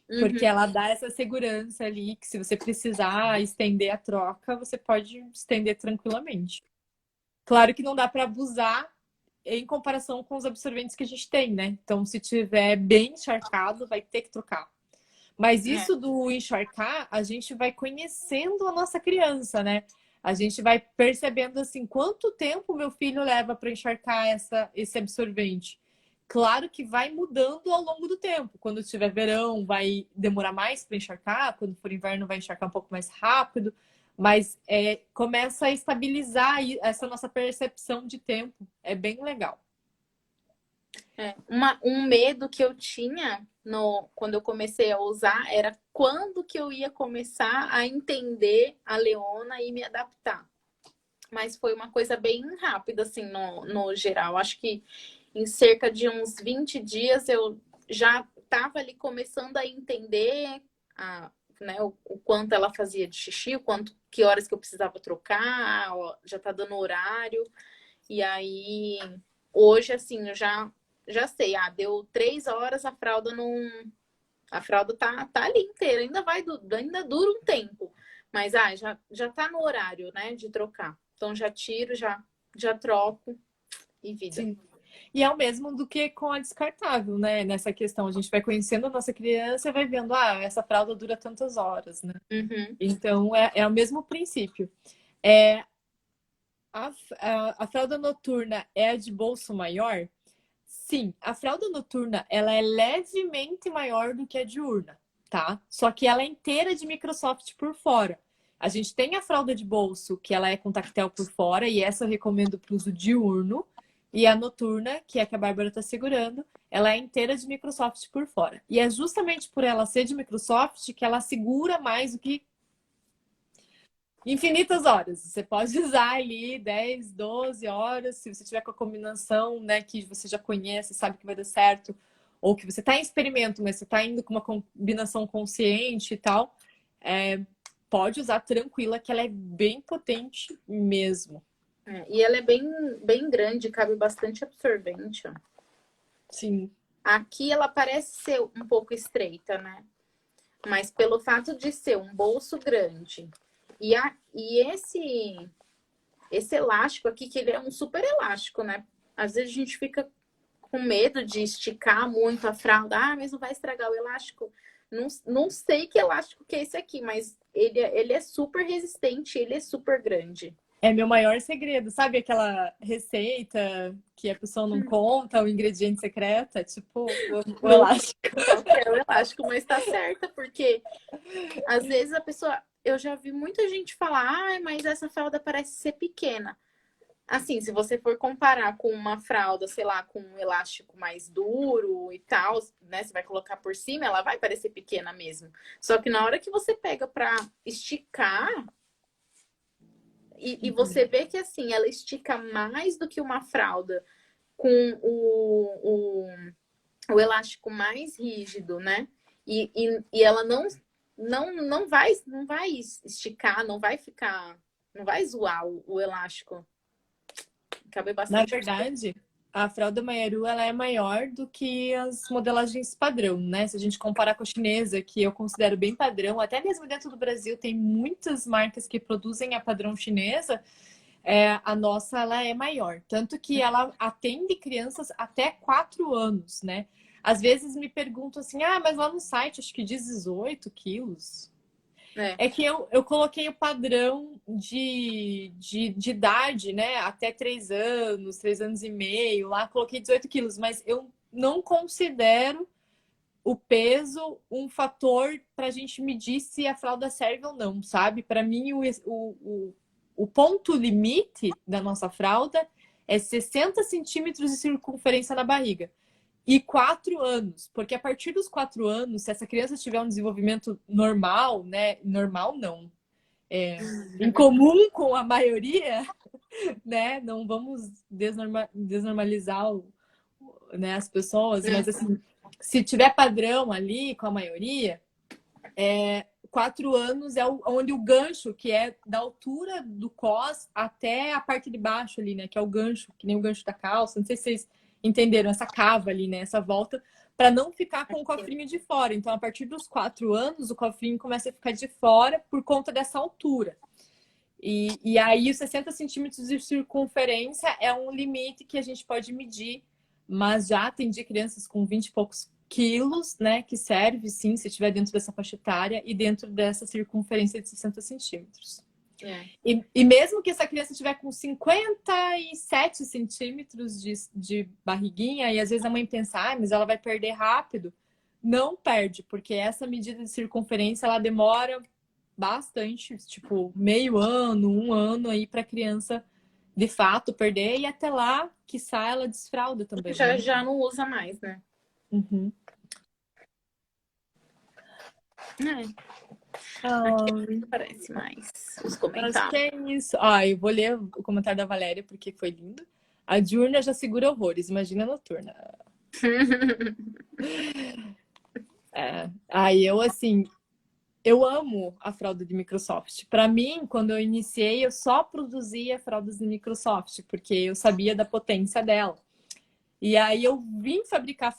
Speaker 1: Porque
Speaker 2: Uhum.
Speaker 1: ela dá essa segurança ali, que se você precisar estender a troca, você pode estender tranquilamente. Claro que não dá para abusar em comparação com os absorventes que a gente tem, né? Então, se tiver bem encharcado, vai ter que trocar. Mas
Speaker 2: É.
Speaker 1: isso do encharcar, a gente vai conhecendo a nossa criança, né? A gente vai percebendo assim quanto tempo meu filho leva para encharcar esse absorvente. Claro que vai mudando ao longo do tempo. Quando tiver verão, vai demorar mais para encharcar. Quando for inverno, vai encharcar um pouco mais rápido. Mas começa a estabilizar essa nossa percepção de tempo. É bem legal.
Speaker 2: Um medo que eu tinha quando eu comecei a usar era quando que eu ia começar a entender a Leona e me adaptar. Mas foi uma coisa bem rápida, assim, no geral. Acho que em cerca de uns 20 dias eu já estava ali começando a entender né, o quanto ela fazia de xixi, que horas que eu precisava trocar, ó, já tá dando horário. E aí, hoje, assim, eu já sei, deu 3 horas, a fralda tá ali inteira, ainda dura um tempo. Mas já tá no horário, né, de trocar. Então já tiro, já troco e vida.
Speaker 1: Sim. E é o mesmo do que com a descartável, né? Nessa questão, a gente vai conhecendo a nossa criança e vai vendo, essa fralda dura tantas horas, né?
Speaker 2: Uhum.
Speaker 1: Então, é o mesmo princípio. É, a fralda noturna é a de bolso maior? Sim, a fralda noturna, ela é levemente maior do que a diurna, tá? Só que ela é inteira de Microsoft por fora. A gente tem a fralda de bolso, que ela é com tactel por fora, e essa eu recomendo para uso diurno. E a noturna, que é a que a Bárbara está segurando, ela é inteira de Microsoft por fora. E é justamente por ela ser de Microsoft que ela segura mais do que infinitas horas. Você pode usar ali 10, 12 horas, se você tiver com a combinação, né, que você já conhece, sabe que vai dar certo, ou que você está em experimento, mas você está indo com uma combinação consciente e tal, pode usar tranquila, que ela é bem potente mesmo.
Speaker 2: E ela é bem grande, cabe bastante absorvente, ó.
Speaker 1: Sim.
Speaker 2: Aqui ela parece ser um pouco estreita, né? Mas pelo fato de ser um bolso grande e esse elástico aqui, que ele é um super elástico, né? Às vezes a gente fica com medo de esticar muito a fralda. Mas não vai estragar o elástico. Não sei que elástico que é esse aqui, mas ele é super resistente, ele é super grande.
Speaker 1: É meu maior segredo. Sabe aquela receita que a pessoa não conta, o ingrediente secreto? É tipo o
Speaker 2: Não sei
Speaker 1: elástico.
Speaker 2: qual que é o elástico, mas tá certa, porque às vezes a pessoa. Eu já vi muita gente falar, mas essa fralda parece ser pequena. Assim, se você for comparar com uma fralda, sei lá, com um elástico mais duro e tal, né? Você vai colocar por cima, ela vai parecer pequena mesmo. Só que na hora que você pega pra esticar, e você vê que assim, ela estica mais do que uma fralda com o elástico mais rígido, né? E ela não vai esticar, não vai zoar o elástico. Cabe
Speaker 1: Na
Speaker 2: bastante.
Speaker 1: verdade, a fralda Maieru ela é maior do que as modelagens padrão, né? Se a gente comparar com a chinesa, que eu considero bem padrão, até mesmo dentro do Brasil tem muitas marcas que produzem a padrão chinesa, a nossa ela é maior. Tanto que ela atende crianças até 4 anos, né? Às vezes me perguntam assim, mas lá no site acho que diz 18 quilos.
Speaker 2: É.
Speaker 1: É que eu coloquei o padrão de idade, né? Até 3 anos, 3 anos e meio, lá coloquei 18 quilos, mas eu não considero o peso um fator para a gente medir se a fralda serve ou não, sabe? Para mim, o ponto limite da nossa fralda é 60 centímetros de circunferência na barriga. E 4 anos, porque a partir dos 4 anos, se essa criança tiver um desenvolvimento normal, né? Normal não. Em comum com a maioria, né? Não vamos desnormalizar né, as pessoas, mas assim, se tiver padrão ali com a maioria, 4 anos é onde o gancho, que é da altura do cós até a parte de baixo ali, né? Que é o gancho, que nem o gancho da calça. Não sei se vocês entenderam, essa cava ali, né? Essa volta, para não ficar com o cofrinho de fora. Então, a partir dos 4 anos, o cofrinho começa a ficar de fora por conta dessa altura. E aí, os 60 centímetros de circunferência é um limite que a gente pode medir, mas já atendi crianças com 20 e poucos quilos, né? Que serve, sim, se estiver dentro dessa faixa etária e dentro dessa circunferência de 60 centímetros. E mesmo que essa criança estiver com 57 centímetros de barriguinha, e às vezes a mãe pensa, mas ela vai perder rápido. Não perde, porque essa medida de circunferência, ela demora bastante, tipo, meio ano, 1 ano aí para a criança, de fato, perder. E até lá, quiçá, ela desfralda também.
Speaker 2: Já não usa mais, né?
Speaker 1: Uhum.
Speaker 2: Aqui parece mais os comentários.
Speaker 1: Acho que é isso. Eu vou ler o comentário da Valéria, porque foi lindo. A diurna já segura horrores, imagina a noturna. Eu, assim, eu amo a fralda de Microsoft. Para mim, quando eu iniciei, eu só produzia fraldas de Microsoft, porque eu sabia da potência dela. E aí eu vim fabricar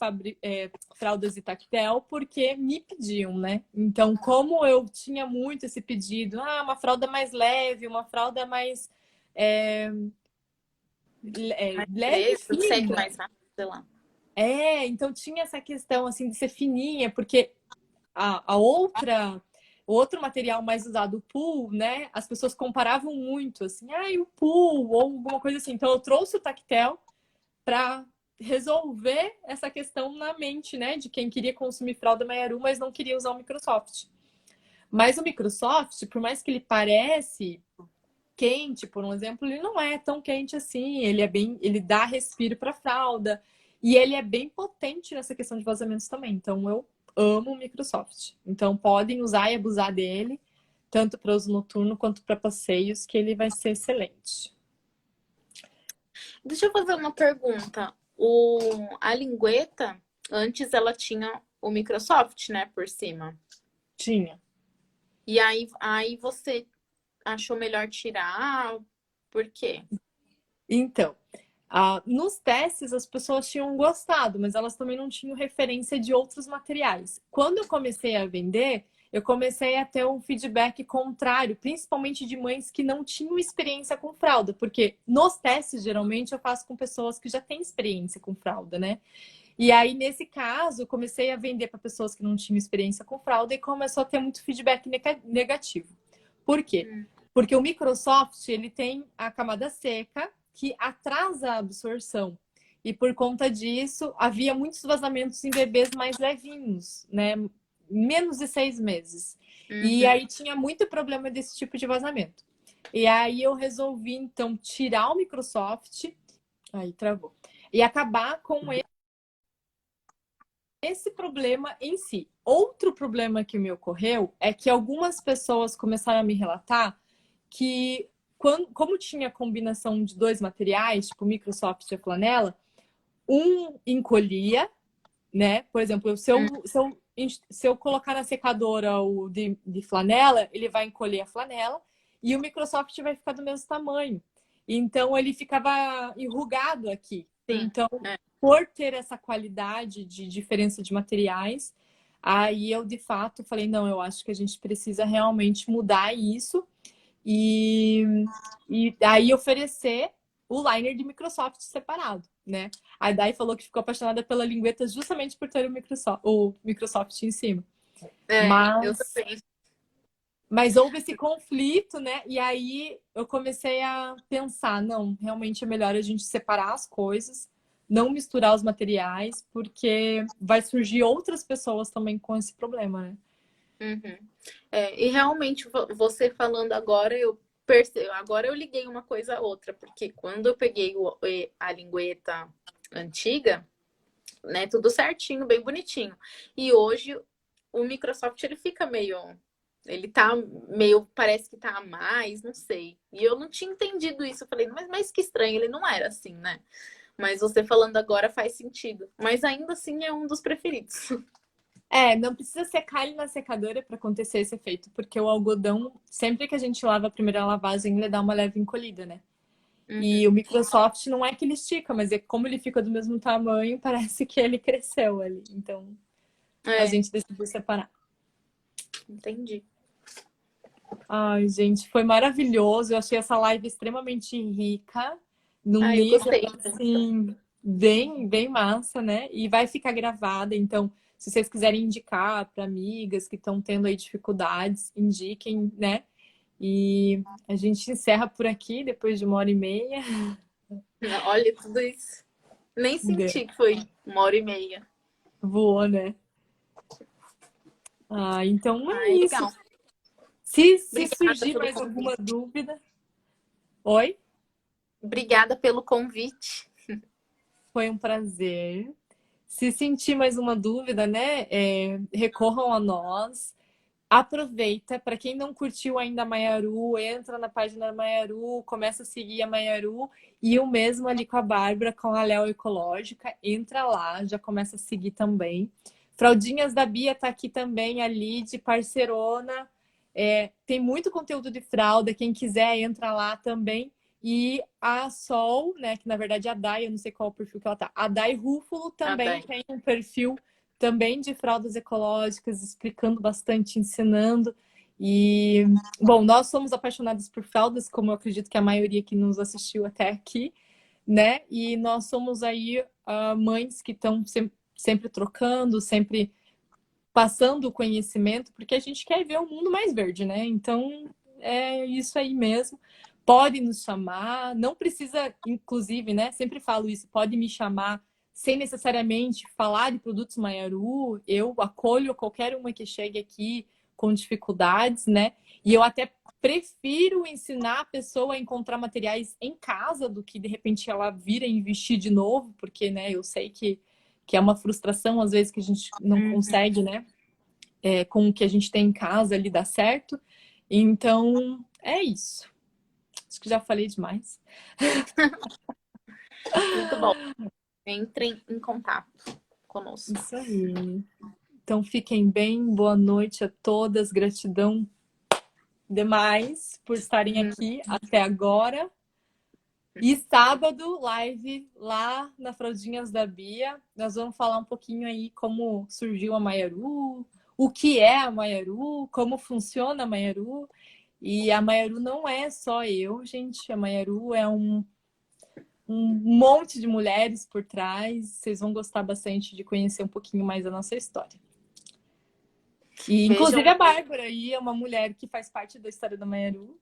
Speaker 1: fraldas de tactel porque me pediam, né? Então, como eu tinha muito esse pedido, uma fralda mais leve, uma fralda mais leve e fina.
Speaker 2: Mais rápido, sei lá.
Speaker 1: Então tinha essa questão assim de ser fininha, porque o outro material mais usado, o pool, né? As pessoas comparavam muito, assim, o pool, ou alguma coisa assim. Então eu trouxe o tactel para resolver essa questão na mente, né? De quem queria consumir fralda Maiaru, mas não queria usar o Microsoft. Mas o Microsoft, por mais que ele parece quente, por um exemplo, ele não é tão quente assim. Ele dá respiro para a fralda. E ele é bem potente nessa questão de vazamentos também. Então, eu amo o Microsoft. Então, podem usar e abusar dele, tanto para uso noturno quanto para passeios, que ele vai ser excelente.
Speaker 2: Deixa eu fazer uma pergunta. A lingueta, antes ela tinha o Microsoft, né, por cima.
Speaker 1: Tinha.
Speaker 2: E aí você achou melhor tirar? Por quê?
Speaker 1: Então, nos testes as pessoas tinham gostado, mas elas também não tinham referência de outros materiais. Quando eu comecei a vender, eu comecei a ter um feedback contrário, principalmente de mães que não tinham experiência com fralda, porque nos testes, geralmente, eu faço com pessoas que já têm experiência com fralda, né? E aí, nesse caso, eu comecei a vender para pessoas que não tinham experiência com fralda e começou a ter muito feedback negativo. Por quê? Porque o Microsoft, ele tem a camada seca, que atrasa a absorção. E por conta disso, havia muitos vazamentos em bebês mais levinhos, né? Menos de 6 meses. E aí tinha muito problema desse tipo de vazamento. E aí eu resolvi, então, tirar o Microsoft. Aí travou. E acabar com esse problema em si. Outro problema que me ocorreu é que algumas pessoas começaram a me relatar que, como tinha combinação de 2 materiais, tipo Microsoft e a flanela, um encolhia, né? Por exemplo, se eu colocar na secadora o de flanela, ele vai encolher a flanela e o Microsoft vai ficar do mesmo tamanho. Então, ele ficava enrugado aqui. Então, por ter essa qualidade de diferença de materiais, aí eu, de fato, falei, não, eu acho que a gente precisa realmente mudar isso e aí oferecer o liner de Microsoft separado, né? A Dai falou que ficou apaixonada pela lingueta justamente por ter o Microsoft em cima.
Speaker 2: Eu também.
Speaker 1: Mas houve esse conflito, né? E aí eu comecei a pensar, não, realmente é melhor a gente separar as coisas não misturar os materiais, porque vai surgir outras pessoas também com esse problema, né?
Speaker 2: Uhum. E realmente, você falando agora, eu percebo, agora eu liguei uma coisa a outra, porque quando eu peguei a lingueta antiga, né, tudo certinho, bem bonitinho. E hoje o Microsoft ele fica meio, ele tá meio, parece que tá a mais, não sei. E eu não tinha entendido isso. Eu falei, mas que estranho, ele não era assim, né? Mas você falando agora faz sentido. Mas ainda assim é um dos preferidos.
Speaker 1: Não precisa secar ele na secadora para acontecer esse efeito, porque o algodão, sempre que a gente lava a primeira lavagem, ele dá uma leve encolhida, né? E o
Speaker 2: Uhum.
Speaker 1: Microsoft não é que ele estica, mas é como ele fica do mesmo tamanho, parece que ele cresceu ali. Então, a
Speaker 2: É,
Speaker 1: gente decidiu separar.
Speaker 2: entendi.
Speaker 1: Ai, gente, foi maravilhoso. Eu achei essa live extremamente rica, num
Speaker 2: Ah, eu
Speaker 1: nível
Speaker 2: gostei.
Speaker 1: assim, bem massa, né? E vai ficar gravada. Então, se vocês quiserem indicar para amigas que estão tendo aí dificuldades, indiquem, né? E a gente encerra por aqui depois de 1h30.
Speaker 2: Olha tudo isso. Nem senti que foi 1h30.
Speaker 1: Voou, né? Ah, então é
Speaker 2: Ai,
Speaker 1: isso.
Speaker 2: legal.
Speaker 1: Se
Speaker 2: Obrigada
Speaker 1: surgir
Speaker 2: pelo
Speaker 1: mais alguma
Speaker 2: convite.
Speaker 1: dúvida. Oi?
Speaker 2: Obrigada pelo convite.
Speaker 1: Foi um prazer. Se sentir mais uma dúvida, né? Recorram a nós. Aproveita, para quem não curtiu ainda a Maiaru, entra na página da Maiaru, começa a seguir a Maiaru e o mesmo ali com a Bárbara, com a Léo Ecológica, entra lá, já começa a seguir também. Fraldinhas da Bia tá aqui também, ali de parcerona. Tem muito conteúdo de fralda, quem quiser entra lá também. E a Sol, né, que na verdade é a Dai, eu não sei qual o perfil que ela tá. A Dai Rúfulo
Speaker 2: Ah,
Speaker 1: também
Speaker 2: bem.
Speaker 1: tem um perfil também de fraldas ecológicas, explicando bastante, ensinando. E, bom, nós somos apaixonados por fraldas, como eu acredito que a maioria que nos assistiu até aqui, né? E nós somos aí mães que estão sempre trocando, sempre passando o conhecimento, porque a gente quer ver um mundo mais verde, né? Então, é isso aí mesmo. Pode nos chamar, não precisa, inclusive, né? Sempre falo isso, pode me chamar sem necessariamente falar de produtos Maiaru. Eu acolho qualquer uma que chegue aqui com dificuldades, né? E eu até prefiro ensinar a pessoa a encontrar materiais em casa do que de repente ela vir a investir de novo, porque, né, eu sei que é uma frustração às vezes que a gente não
Speaker 2: Uhum.
Speaker 1: consegue, né? Com o que a gente tem em casa ali dar certo. Então, é isso. Acho que já falei demais.
Speaker 2: Muito bom. Entrem em contato conosco.
Speaker 1: Isso aí. Então, fiquem bem. Boa noite a todas. Gratidão demais por estarem aqui até agora. E sábado, live lá na Fraldinhas da Bia. Nós vamos falar um pouquinho aí como surgiu a Maiaru, o que é a Maiaru, como funciona a Maiaru. E a Maiaru não é só eu, gente. A Maiaru é um monte de mulheres por trás. Vocês vão gostar bastante de conhecer um pouquinho mais da nossa história. E, inclusive,
Speaker 2: Vejam,
Speaker 1: a Bárbara aí é uma mulher que faz parte da história da Maiaru,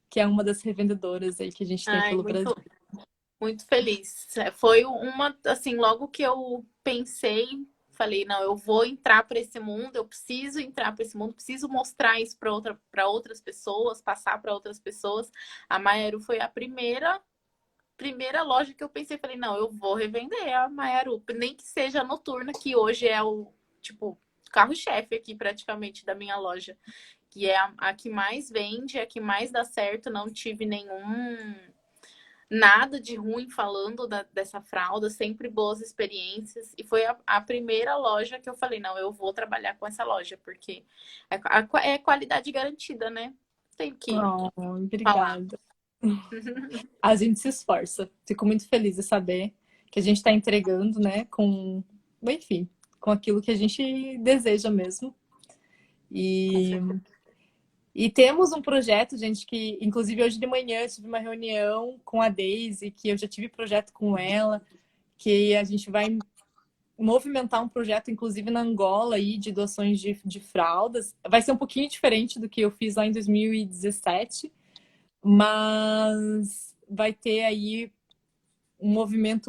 Speaker 1: que é uma das revendedoras aí que a gente tem
Speaker 2: ai,
Speaker 1: pelo Brasil.
Speaker 2: muito feliz. Foi uma, assim, logo que eu pensei, falei, não, eu vou entrar para esse mundo, eu preciso entrar para esse mundo, preciso mostrar isso para outras pessoas, passar para outras pessoas. A Maiaru foi a primeira loja que eu pensei, falei, não, eu vou revender a Maiaru, nem que seja noturna, que hoje é o, tipo, carro-chefe aqui praticamente da minha loja, que é a que mais vende, a que mais dá certo, não tive nada de ruim falando dessa fralda, sempre boas experiências. E foi a primeira loja que eu falei, não, eu vou trabalhar com essa loja, porque é qualidade garantida, né? Tem que
Speaker 1: Oh,
Speaker 2: falar.
Speaker 1: obrigada. A gente se esforça. Fico muito feliz de saber que a gente está entregando, né, enfim, com aquilo que a gente deseja mesmo.
Speaker 2: Com
Speaker 1: E,
Speaker 2: certeza.
Speaker 1: e temos um projeto, gente, que inclusive hoje de manhã eu tive uma reunião com a Daisy, que eu já tive projeto com ela, que a gente vai movimentar um projeto, inclusive na Angola, aí, de doações de fraldas. Vai ser um pouquinho diferente do que eu fiz lá em 2017, mas vai ter aí um movimento